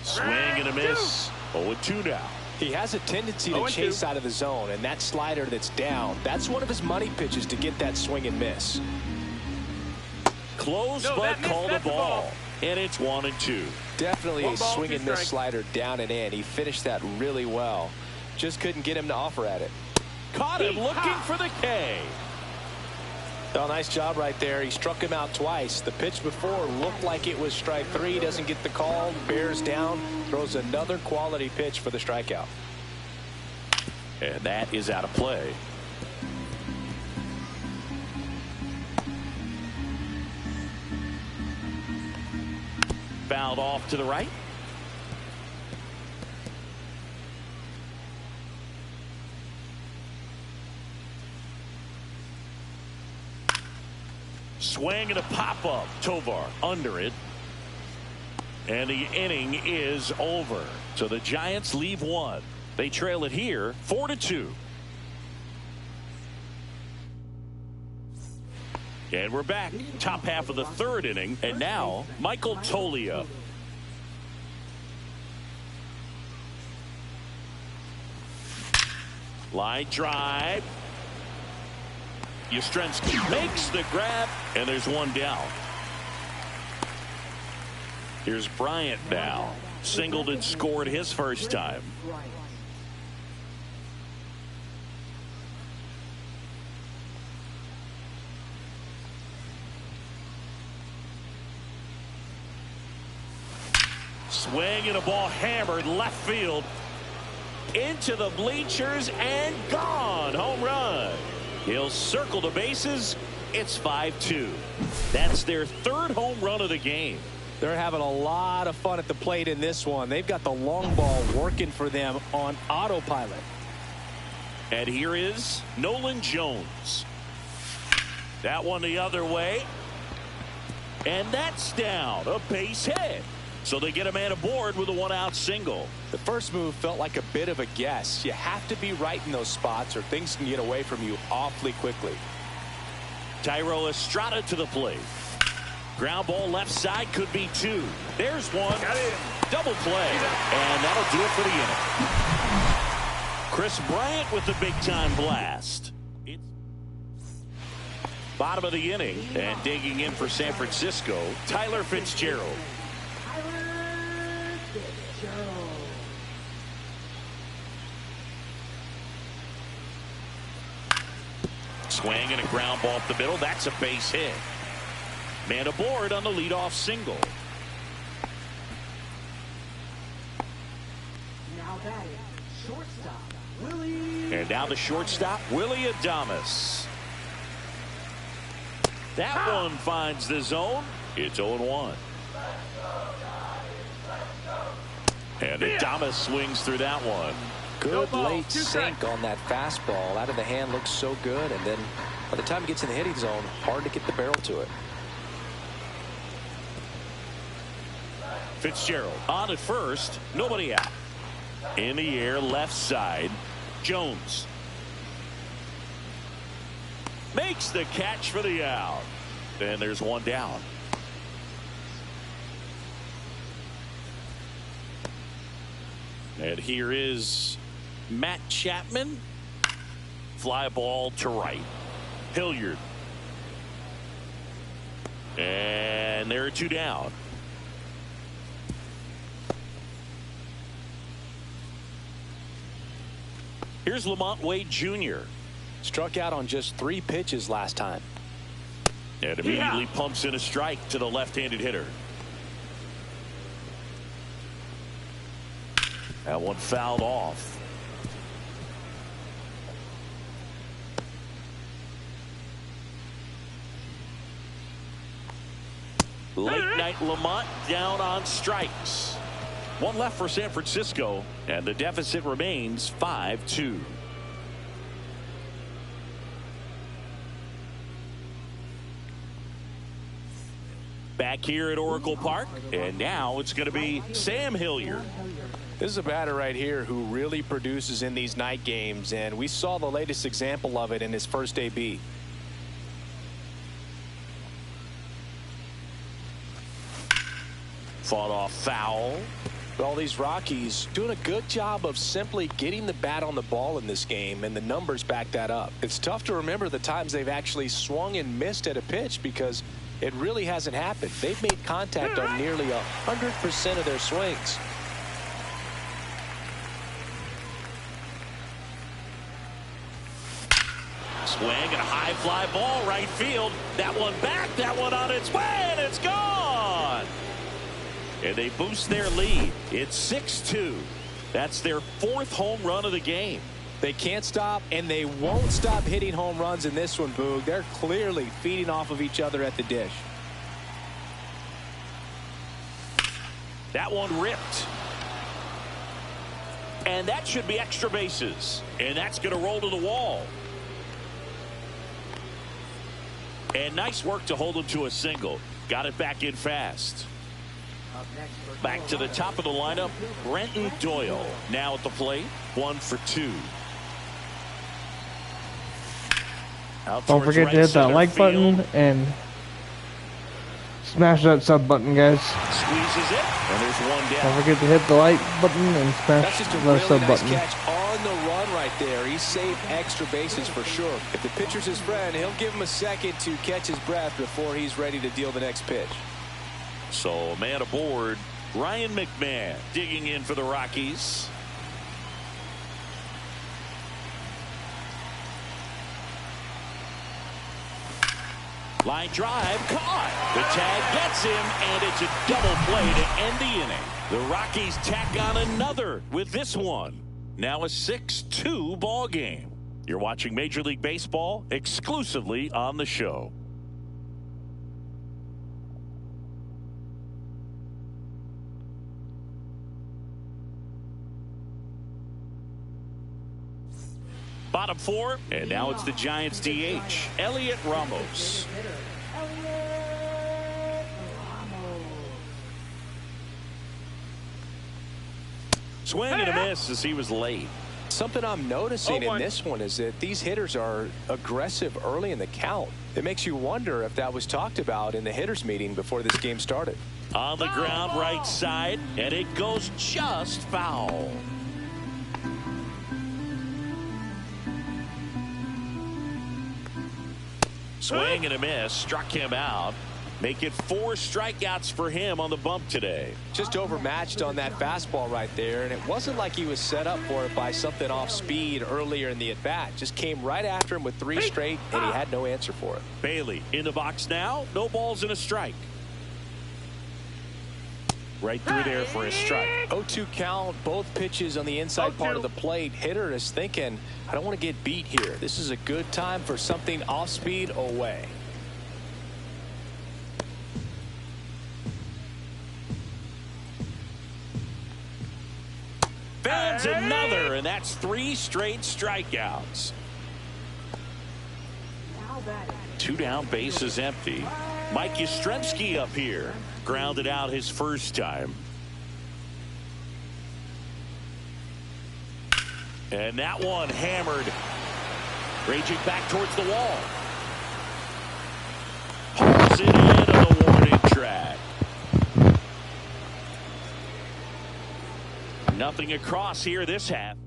Swing and a miss. 0-2 now. He has a tendency to chase out of the zone, and that slider that's down, that's one of his money pitches to get that swing and miss. Close, but called a ball. And it's 1-2. Definitely a swing and miss slider down and in. He finished that really well. Just couldn't get him to offer at it. Caught him looking for the K. Oh, nice job right there. He struck him out twice. The pitch before looked like it was strike 3. Doesn't get the call. Bears down. Throws another quality pitch for the strikeout. And that is out of play. Fouled off to the right. Swing and a pop-up. Tovar under it. And the inning is over. So the Giants leave one. They trail it here 4-2. And we're back. Top half of the third inning. And now, Michael Toglia. Line drive. Yastrzemski makes the grab. And there's one down. Here's Bryant now. Singled and scored his first time. Swing and a ball hammered left field. Into the bleachers and gone. Home run. He'll circle the bases. It's 5-2. That's their third home run of the game. They're having a lot of fun at the plate in this one. They've got the long ball working for them on autopilot. And here is Nolan Jones. That one the other way. And that's down. A base hit. So they get a man aboard with a one-out single. The first move felt like a bit of a guess. You have to be right in those spots or things can get away from you awfully quickly. Tyro Estrada to the plate. Ground ball left side, could be two. There's one. Double play. And that'll do it for the inning. Chris Bryant with the big-time blast. It's bottom of the inning. And digging in for San Francisco, Tyler Fitzgerald. Swing and a ground ball up the middle. That's a base hit. Man aboard on the leadoff single. Now batting, shortstop, Willie. And now the shortstop, Willie Adames. That one finds the zone. It's 0-1. And Adames swings through that one. Good late sink on that fastball. Out of the hand, looks so good. And then by the time it gets in the hitting zone, hard to get the barrel to it. Fitzgerald on at first. Nobody out. In the air, left side. Jones makes the catch for the out. And there's one down. And here is Matt Chapman. Fly ball to right. Hilliard. And there are two down. Here's Lamont Wade Jr. Struck out on just 3 pitches last time. And immediately pumps in a strike to the left-handed hitter. That one fouled off. Late night Lamont down on strikes. One left for San Francisco, and the deficit remains 5-2. Back here at Oracle Park, and now it's going to be Sam Hilliard. This is a batter right here who really produces in these night games, and we saw the latest example of it in his first AB. Fought off foul. All these Rockies doing a good job of simply getting the bat on the ball in this game, and the numbers back that up. It's tough to remember the times they've actually swung and missed at a pitch because it really hasn't happened. They've made contact on nearly 100% of their swings. Swing and a high fly ball right field. That one back, that one on its way, and it's gone. And they boost their lead. It's 6-2. That's their 4th home run of the game. They can't stop, and they won't stop hitting home runs in this one, Boog. They're clearly feeding off of each other at the dish. That one ripped. And that should be extra bases. And that's going to roll to the wall. And nice work to hold him to a single. Got it back in fast. Back to the top of the lineup, Brenton Doyle now at the plate, 1 for 2. Don't forget to hit that like button and smash that sub button, guys. Squeezes it, and there's one down. Don't forget to hit the like button and smash That's just a the really sub nice button. catch on the run right there. He saved extra bases for sure. If the pitcher's his friend, he'll give him a second to catch his breath before he's ready to deal the next pitch. So, man aboard, Ryan McMahon digging in for the Rockies. Line drive caught. The tag gets him, and it's a double play to end the inning. The Rockies tack on another with this one. Now a 6-2 ball game. You're watching Major League Baseball exclusively on the show. Bottom four, and now it's the Giants DH, Elliot Ramos. Swing and a miss as he was late. Something I'm noticing in this one is that these hitters are aggressive early in the count. It makes you wonder if that was talked about in the hitters meeting before this game started. On the ground right side, and it goes just foul. Swing and a miss, struck him out. Make it 4 strikeouts for him on the bump today. Just overmatched on that fastball right there, and it wasn't like he was set up for it by something off speed earlier in the at-bat. Just came right after him with 3 straight, and he had no answer for it. Bailey in the box now. No balls and a strike. Right through there for a strike. 0-2 count, both pitches on the inside part of the plate. Hitter is thinking, I don't want to get beat here. This is a good time for something off speed away. Fans another, and that's 3 straight strikeouts. 2 down, bases empty. Mike Yastrzemski up here. Grounded out his first time. And that one hammered. Raging back towards the wall. Pulls it in on the warning track. Nothing across here this half.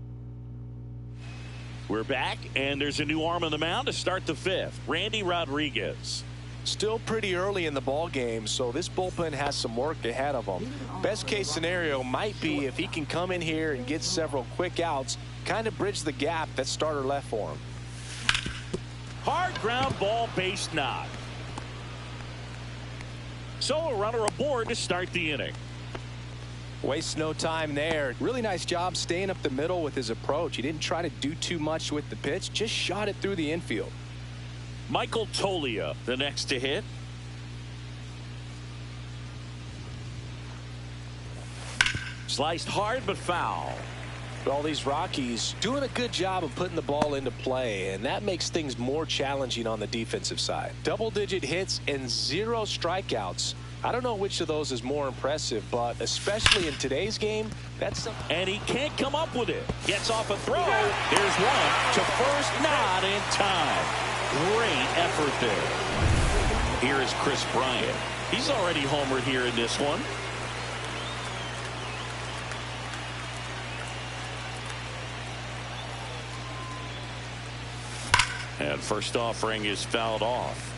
We're back, and there's a new arm on the mound to start the 5th. Randy Rodriguez. Still pretty early in the ball game, so this bullpen has some work ahead of them. Best case scenario might be if he can come in here and get several quick outs, kind of bridge the gap that starter left for him. Hard ground ball, base knock. So a runner aboard to start the inning. Wastes no time there. Really nice job staying up the middle with his approach. He didn't try to do too much with the pitch, just shot it through the infield. Michael Toglia, the next to hit. Sliced hard but foul. All these Rockies doing a good job of putting the ball into play, and that makes things more challenging on the defensive side. Double-digit hits and 0 strikeouts. I don't know which of those is more impressive, but especially in today's game, that's something. And he can't come up with it. Gets off a throw. Here's one to first, not in time. Great effort there. Here is Chris Bryant. He's already homered here in this one. And first offering is fouled off.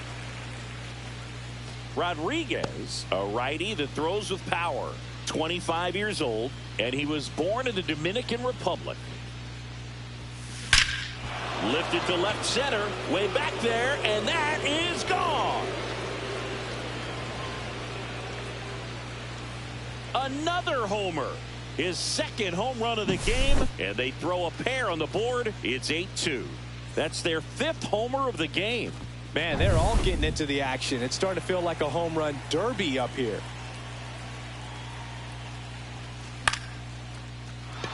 Rodriguez, a righty that throws with power. 25 years old, and he was born in the Dominican Republic. Lifted to left center, way back there, and that is gone. Another homer. His second home run of the game, and they throw a pair on the board. It's 8-2. That's their 5th homer of the game. Man, they're all getting into the action. It's starting to feel like a home run derby up here.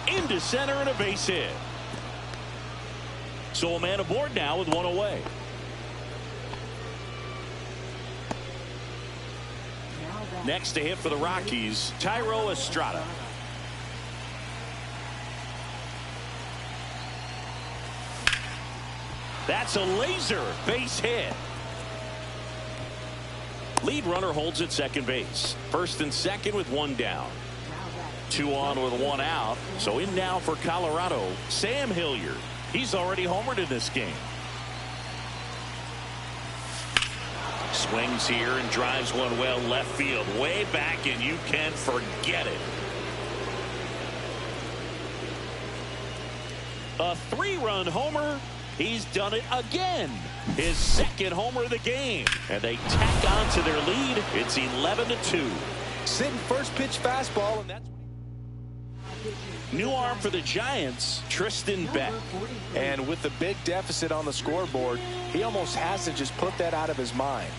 Into center and a base hit. So a man aboard now with 1 away. Next to hit for the Rockies, Thairo Estrada. That's a laser base hit. Lead runner holds at second base. First and second with 1 down. 2 on with 1 out. So in now for Colorado, Sam Hilliard. He's already homered in this game. Swings here and drives one well left field. Way back, and you can forget it. A 3-run homer He's done it again. His second homer of the game. And they tack on to their lead. It's 11-2. Sitting first pitch fastball, and that's new arm for the Giants, Tristan Beck. And with the big deficit on the scoreboard, he almost has to just put that out of his mind.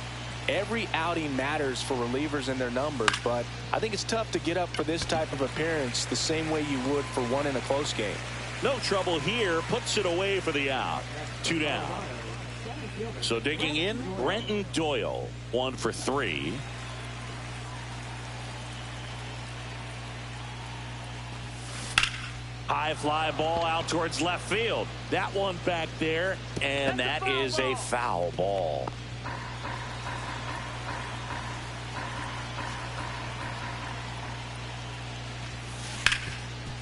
Every outing matters for relievers and their numbers, but I think it's tough to get up for this type of appearance the same way you would for one in a close game. No trouble here. Puts it away for the out. 2 down. So digging in, Brenton Doyle. 1 for 3. High fly ball out towards left field. That one back there, and that is a foul ball.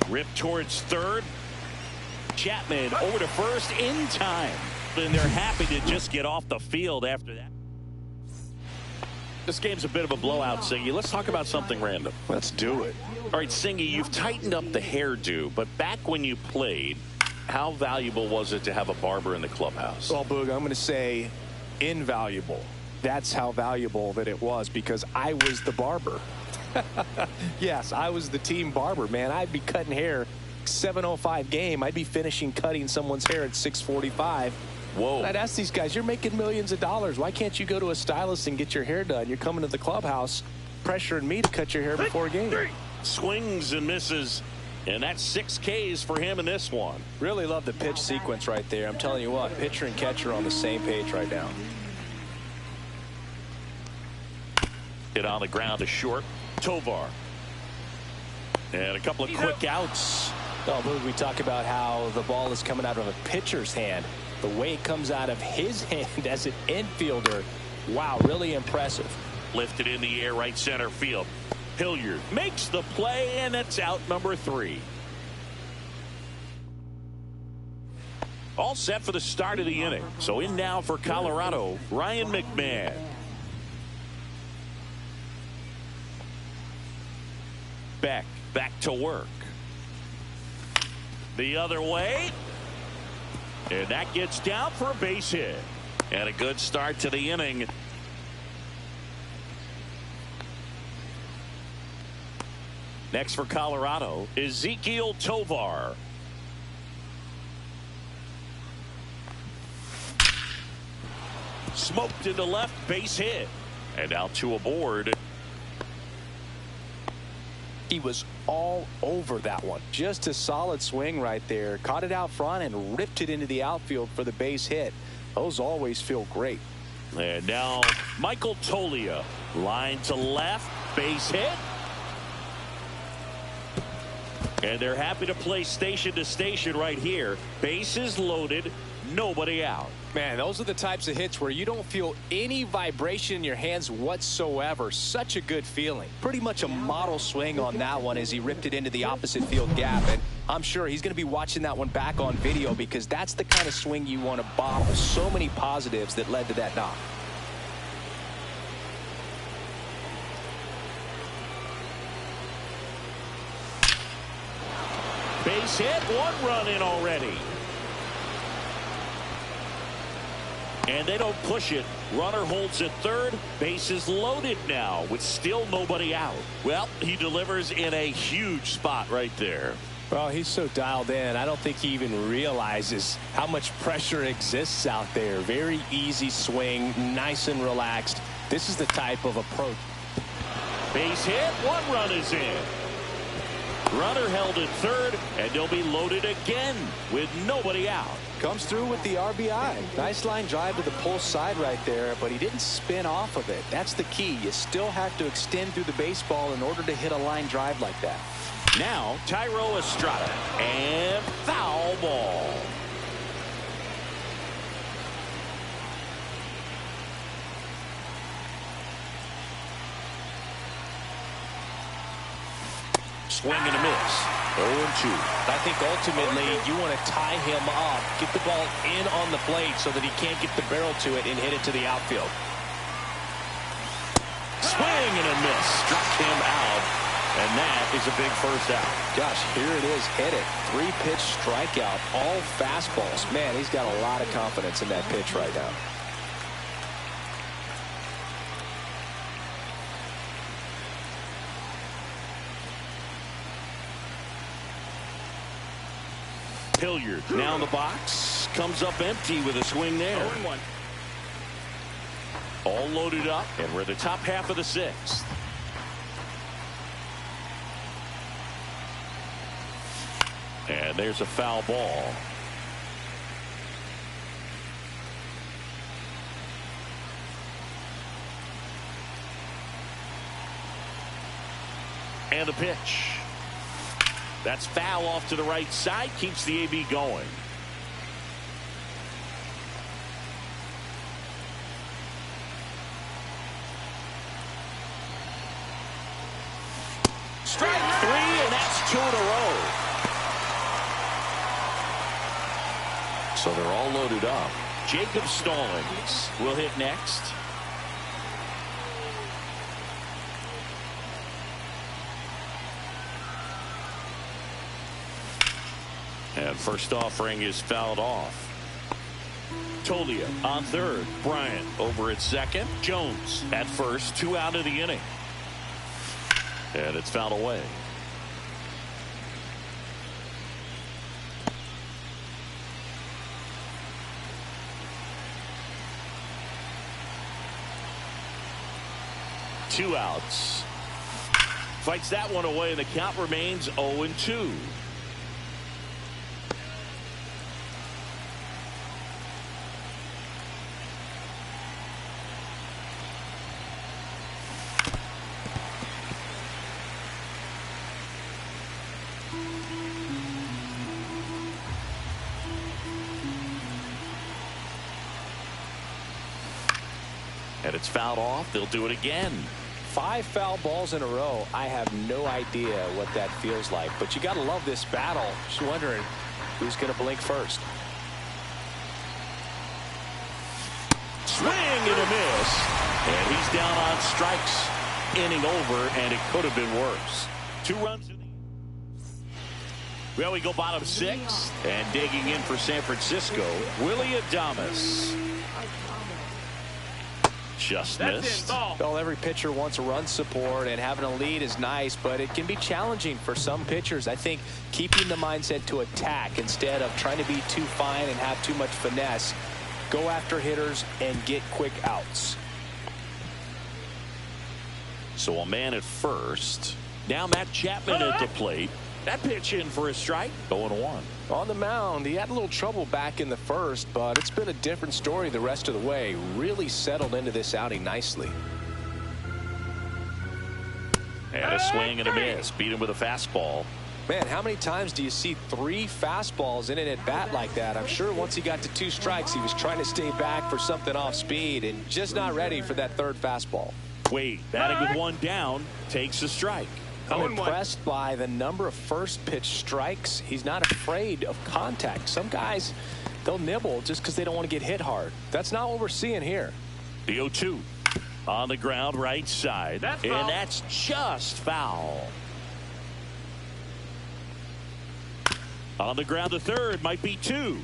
Rip towards third. Chapman over to first in time. And they're happy to just get off the field after that. This game's a bit of a blowout, Singy. Let's talk about something random. Let's do it. All right, Singy, you've tightened up the hairdo, but back when you played, how valuable was it to have a barber in the clubhouse? Well, Boog, I'm going to say invaluable. That's how valuable that it was, because I was the barber. Yes, I was the team barber, man. I'd be cutting hair 7:05 game. I'd be finishing cutting someone's hair at 6:45. Whoa. And I'd ask these guys, you're making millions of dollars. Why can't you go to a stylist and get your hair done? You're coming to the clubhouse pressuring me to cut your hair before a game. Swings and misses. And that's 6 Ks for him in this one. Really love the pitch sequence right there. I'm telling you what, pitcher and catcher on the same page right now. Hit on the ground to short. Tovar. And a couple of quick outs. Oh, Boog, we talk about how the ball is coming out of a pitcher's hand. The way it comes out of his hand as an infielder, wow, really impressive. Lifted in the air, right center field. Hilliard makes the play, and it's out number 3. All set for the start of the inning. So in now for Colorado, Ryan McMahon. Beck back to work. The other way. And that gets down for a base hit. And a good start to the inning. Next for Colorado, Ezequiel Tovar. Smoked into left, base hit. And now 2 aboard. He was all over that one. Just a solid swing right there. Caught it out front and ripped it into the outfield for the base hit. Those always feel great. And now Michael Tolia. Line to left, base hit. And they're happy to play station to station right here. Bases loaded, nobody out. Man, those are the types of hits where you don't feel any vibration in your hands whatsoever. Such a good feeling. Pretty much a model swing on that one as he ripped it into the opposite field gap. And I'm sure he's going to be watching that one back on video, because that's the kind of swing you want to bottle. So many positives that led to that knock. Base hit, 1 run in already. And they don't push it. Runner holds at third. Bases loaded now with still nobody out. Well, he delivers in a huge spot right there. Well, he's so dialed in, I don't think he even realizes how much pressure exists out there. Very easy swing, nice and relaxed. This is the type of approach. Base hit, 1 run is in. Runner held at third, and they'll be loaded again with nobody out. Comes through with the RBI. Nice line drive to the pull side right there, but he didn't spin off of it. That's the key. You still have to extend through the baseball in order to hit a line drive like that. Now, Tyro Estrada, and foul ball. Swing and a miss. 0-2. I think ultimately you want to tie him up, get the ball in on the plate so that he can't get the barrel to it and hit it to the outfield. Swing and a miss. Struck him out. And that is a big first out. Gosh, here it is. Hit it. 3-pitch strikeout. All fastballs. Man, he's got a lot of confidence in that pitch right now. Hilliard now in the box. Comes up empty with a swing there. 0-1. All loaded up, and we're in the top half of the 6th. And there's a foul ball. And a pitch. That's foul off to the right side. Keeps the AB going. Strike 3, and that's 2 in a row. So they're all loaded up. Jacob Stallings will hit next. And first offering is fouled off. Tolia on third. Bryant over at second. Jones at first. 2 out of the inning. And it's fouled away. Two outs. Fights that one away, and the count remains 0-2. And it's fouled off. They'll do it again. 5 foul balls in a row. I have no idea what that feels like, but you got to love this battle. Just wondering who's going to blink first. Swing and a miss. And he's down on strikes. Inning over, and it could have been worse. 2 runs in the... Well, we go bottom 6. And digging in for San Francisco, Willie Adames. Just missed. Well, every pitcher wants run support, and having a lead is nice, but it can be challenging for some pitchers. I think keeping the mindset to attack instead of trying to be too fine and have too much finesse. Go after hitters and get quick outs. So a man at first. Now Matt Chapman at the plate. That pitch in for a strike. 0-1. On the mound, he had a little trouble back in the first, but it's been a different story the rest of the way. Really settled into this outing nicely. And a swing and a miss. Beat him with a fastball. Man, how many times do you see 3 fastballs in an at-bat like that? I'm sure once he got to 2 strikes, he was trying to stay back for something off speed and just not ready for that 3rd fastball. Wade, batting with 1 down, takes a strike. I'm impressed by the number of first pitch strikes. He's not afraid of contact. Some guys, they'll nibble just because they don't want to get hit hard. That's not what we're seeing here. The 0-2 on the ground right side. That's just foul. On the ground to third, might be 2.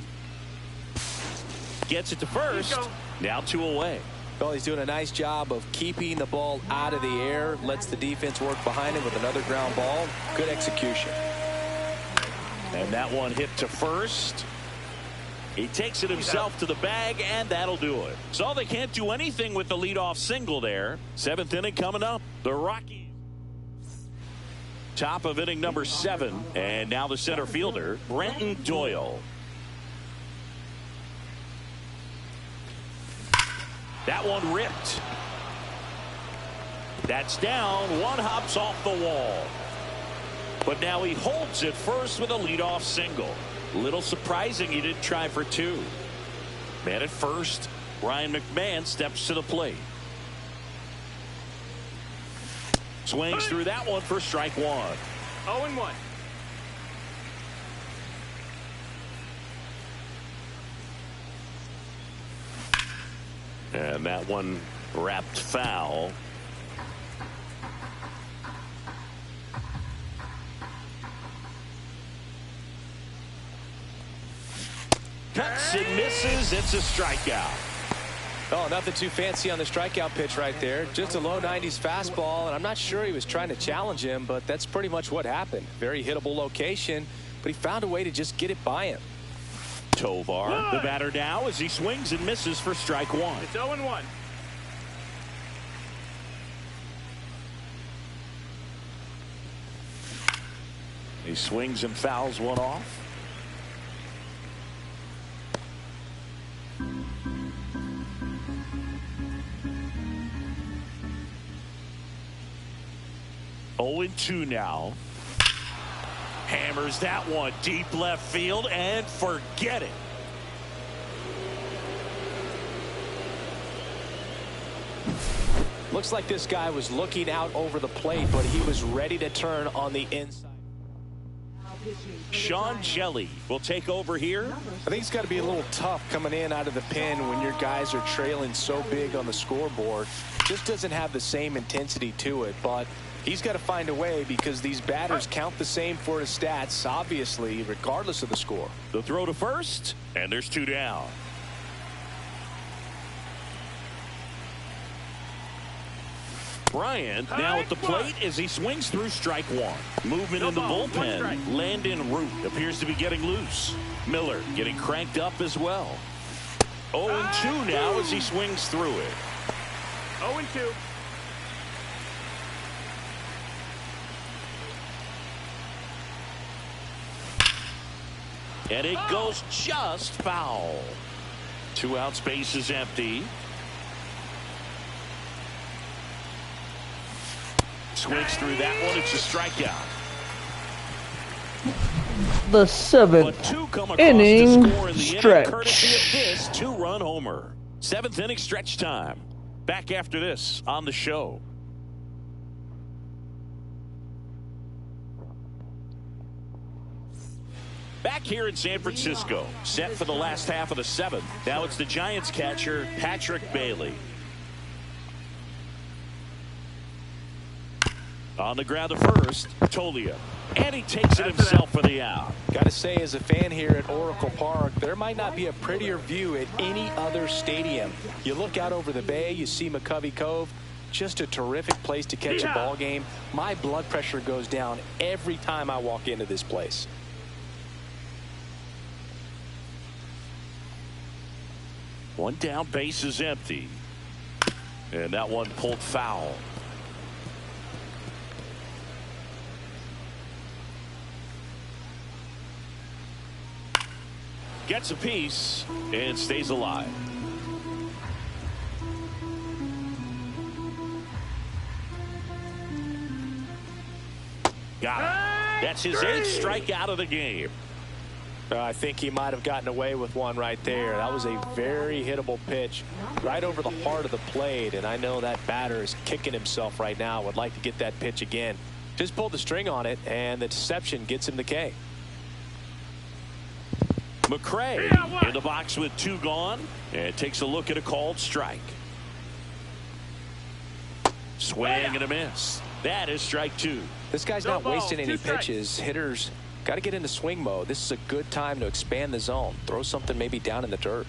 Gets it to first. Now 2 away. Well, he's doing a nice job of keeping the ball out of the air. Lets the defense work behind him with another ground ball. Good execution. And that one hit to first. He takes it himself to the bag, and that'll do it. So they can't do anything with the leadoff single there. 7th inning coming up. The Rockies. Top of inning number 7. And now the center fielder, Brenton Doyle. That one ripped. That's down. One hops off the wall. But now he holds it first with a leadoff single. Little surprising he didn't try for 2. Man at first. Ryan McMahon steps to the plate. Swings through that one for strike 1. 0-1. And that one wrapped foul. Cuts and misses. It's a strikeout. Oh, nothing too fancy on the strikeout pitch right there. Just a low 90s fastball, and I'm not sure he was trying to challenge him, but that's pretty much what happened. Very hittable location, but he found a way to just get it by him. Tovar, the batter now, as he swings and misses for strike one. It's 0-1. He swings and fouls one off. Oh, 0-2 now. Hammers that one deep left field and forget it. Looks like this guy was looking out over the plate, but he was ready to turn on the inside. Sean Jelly will take over here. I think it's got to be a little tough coming in out of the pen when your guys are trailing so big on the scoreboard. Just doesn't have the same intensity to it, but he's got to find a way because these batters count the same for his stats, obviously, regardless of the score. The throw to first, and there's 2 down. Bryant now at the plate as he swings through strike one. Movement in the bullpen. Landon Root appears to be getting loose. Miller getting cranked up as well. 0-2 now as he swings through it. 0-2. And it goes just foul. 2 outs, base is empty. Swings through that one. It's a strikeout. The 7th inning stretch. Courtesy of this 2-run homer. 7th inning stretch time. Back after this on the show. Back here in San Francisco, set for the last half of the 7th. Now it's the Giants catcher, Patrick Bailey. On the ground to first, Tolia. And he takes it himself for the out. Got to say, as a fan here at Oracle Park, there might not be a prettier view at any other stadium. You look out over the bay, you see McCovey Cove. Just a terrific place to catch a ball game. My blood pressure goes down every time I walk into this place. One down, base is empty. And that one pulled foul. Gets a piece and stays alive. Got it. That's his 8th strikeout of the game. I think he might have gotten away with one right there. That was a very hittable pitch right over the heart of the plate, and I know that batter is kicking himself right now. Would like to get that pitch again. Just pulled the string on it, and the deception gets him the K. McRae in the box with 2 gone and takes a look at a called strike. Swing and a miss. That is strike 2. This guy's not wasting any pitches. Hitters got to get into swing mode. This is a good time to expand the zone. Throw something maybe down in the dirt.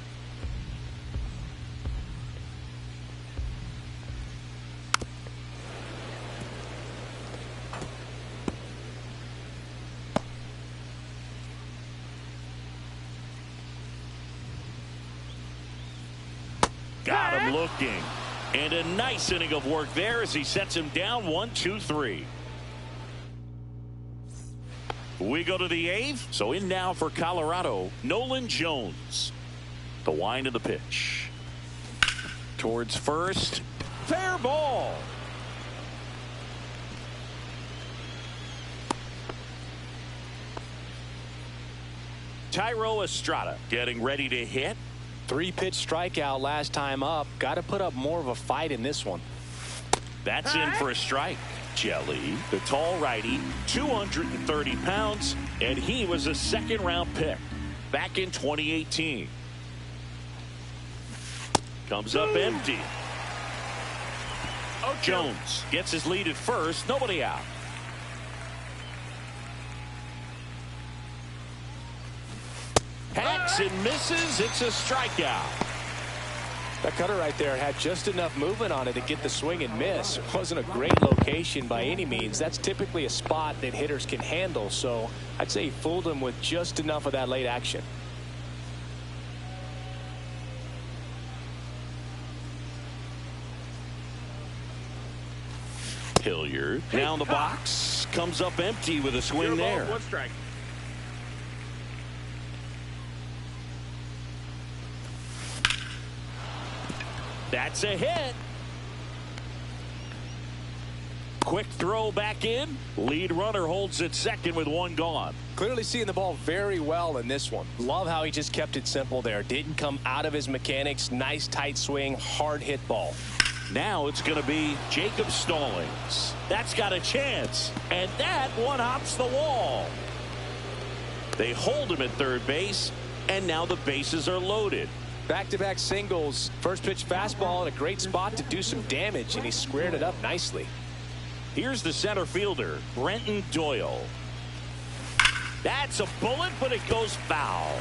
Got him looking. And a nice inning of work there as he sets him down 1-2-3. We go to the 8th. So in now for Colorado, Nolan Jones. The wind of the pitch. Towards first. Fair ball. Tyro Estrada getting ready to hit. 3-pitch strikeout last time up. Got to put up more of a fight in this one. That's in for a strike. Jelly, the tall righty, 230 pounds, and he was a 2nd-round pick back in 2018. Comes up empty. Jones gets his lead at first. Nobody out. Hacks and misses. It's a strikeout. That cutter right there had just enough movement on it to get the swing and miss. It wasn't a great location by any means. That's typically a spot that hitters can handle. So I'd say he fooled him with just enough of that late action. Hilliard down the box, comes up empty with a swing there. 1 strike. That's a hit. Quick throw back in. Lead runner holds at second with 1 gone. Clearly seeing the ball very well in this one. Love how he just kept it simple there. Didn't come out of his mechanics. Nice tight swing, hard hit ball. Now it's going to be Jacob Stallings. That's got a chance. And that one hops the wall. They hold him at third base. And now the bases are loaded. Back-to-back singles. First pitch fastball in a great spot to do some damage. And he squared it up nicely. Here's the center fielder, Brenton Doyle. That's a bullet, but it goes foul.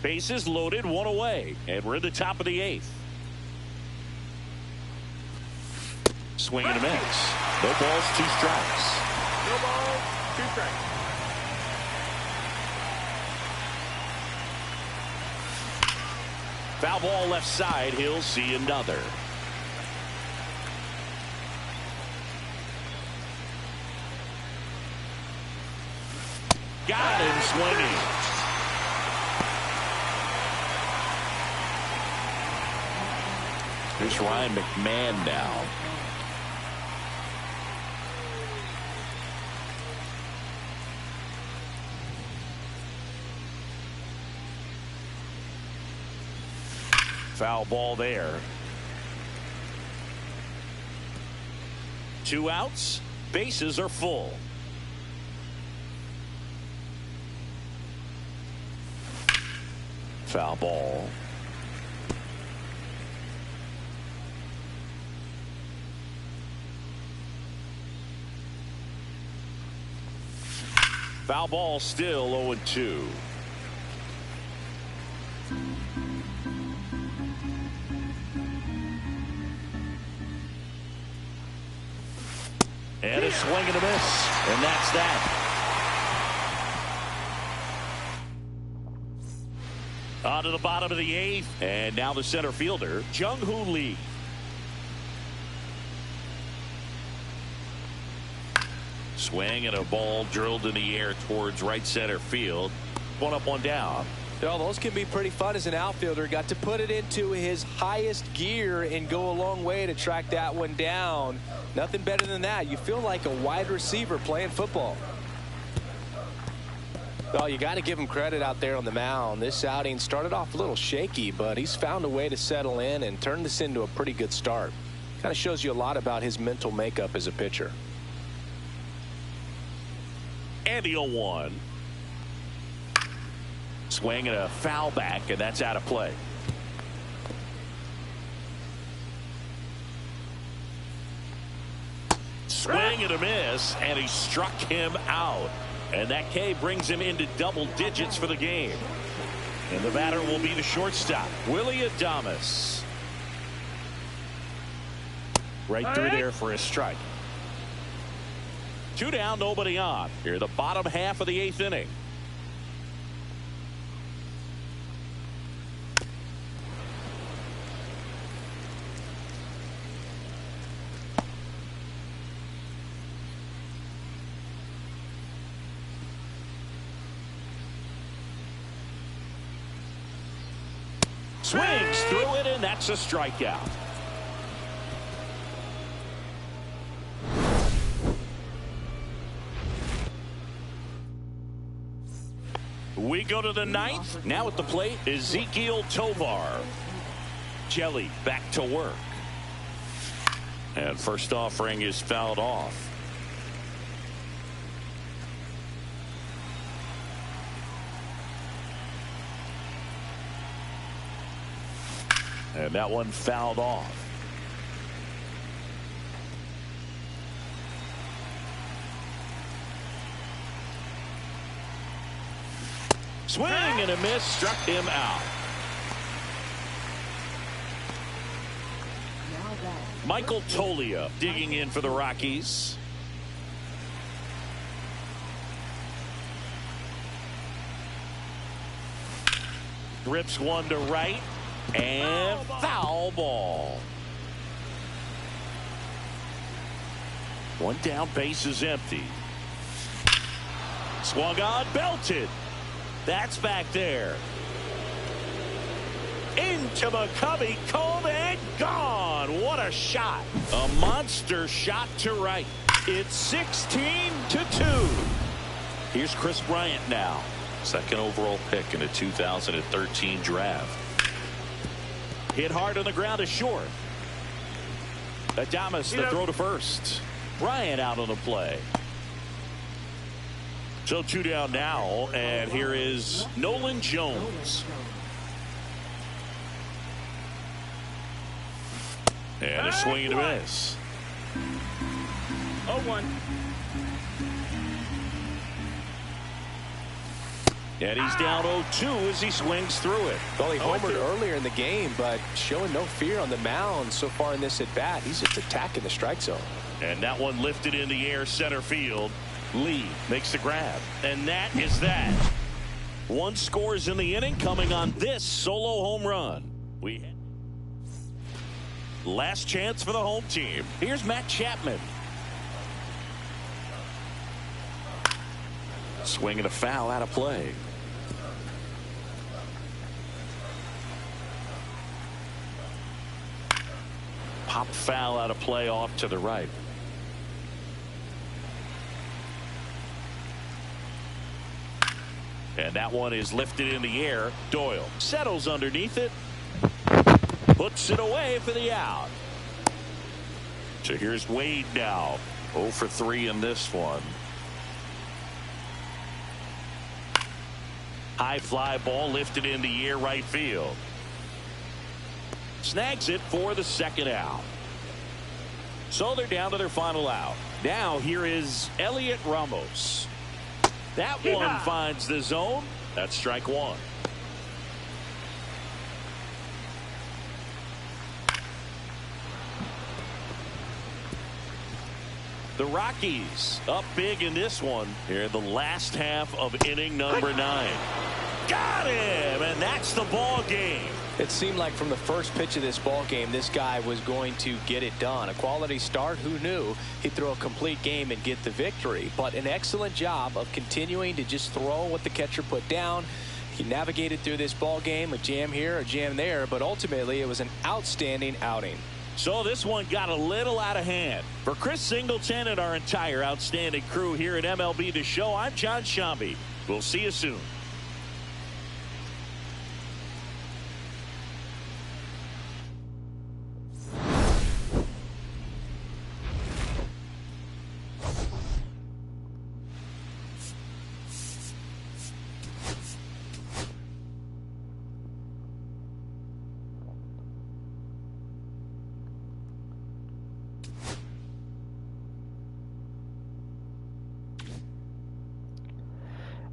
Bases loaded, 1 away, and we're in the top of the 8th. Swing and a miss. No balls, 2 strikes. No balls, 2 strikes. Foul ball left side. He'll see another. Got him swinging. Here's Ryan McMahon now. Foul ball there. 2 outs. Bases are full. Foul ball. Foul ball still 0-2. And a swing and a miss. And that's that. On to the bottom of the 8th. And now the center fielder, Jung-Hoo Lee. Swing and a ball drilled in the air towards right center field. 1 up, 1 down. Well, those can be pretty fun as an outfielder. Got to put it into his highest gear and go a long way to track that one down. Nothing better than that. You feel like a wide receiver playing football. Well, you got to give him credit out there on the mound. This outing started off a little shaky, but he's found a way to settle in and turn this into a pretty good start. Kind of shows you a lot about his mental makeup as a pitcher. And the 0-1. Swing and a foul back, and that's out of play. Swing and a miss, and he struck him out. And that K brings him into double digits for the game. And the batter will be the shortstop, Willie Adames. Right through there for a strike. 2 down, nobody on. Here, the bottom half of the 8th inning. Swings through it, and that's a strikeout. We go to the 9th. Now at the plate, Ezekiel Tovar. Jelly back to work. And first offering is fouled off. And that one fouled off. Swing and a miss, struck him out. Michael Toglia digging in for the Rockies. Rips one to right, and foul ball. One down, base is empty. Swung on, belted. That's back there. Into McCovey, Cove, and gone. What a shot. A monster shot to right. It's 16-2. Here's Chris Bryant now. Second overall pick in the 2013 draft. Hit hard on the ground to short. Adames the throw to first. Bryant out on the play. So 2 down now, and here is Nolan Jones. And a swing and a miss. 0-1. And he's down 0-2 as he swings through it. Well, he homered earlier in the game, but showing no fear on the mound so far in this at-bat. He's just attacking the strike zone. And that one lifted in the air center field. Lee makes the grab. And that is that. One scores in the inning coming on this solo home run. Last chance for the home team. Here's Matt Chapman. Swing and a foul out of play. Pop foul out of play off to the right. And that one is lifted in the air. Doyle settles underneath it. Puts it away for the out. So here's Wade now. 0 for 3 in this one. High fly ball lifted in the air right field. Snags it for the second out. So they're down to their final out. Now here is Elliot Ramos. That one finds the zone. That's strike one. The Rockies up big in this one here in the last half of inning number 9. Got him, and that's the ball game. It seemed like from the first pitch of this ball game, this guy was going to get it done. A quality start. Who knew he'd throw a complete game and get the victory? But an excellent job of continuing to just throw what the catcher put down. He navigated through this ball game, a jam here, a jam there, but ultimately it was an outstanding outing. So this one got a little out of hand. For Chris Singleton and our entire outstanding crew here at MLB The Show, I'm John Shambi. We'll see you soon.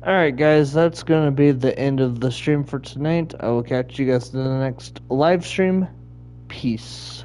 Alright guys, that's going to be the end of the stream for tonight. I will catch you guys in the next live stream. Peace.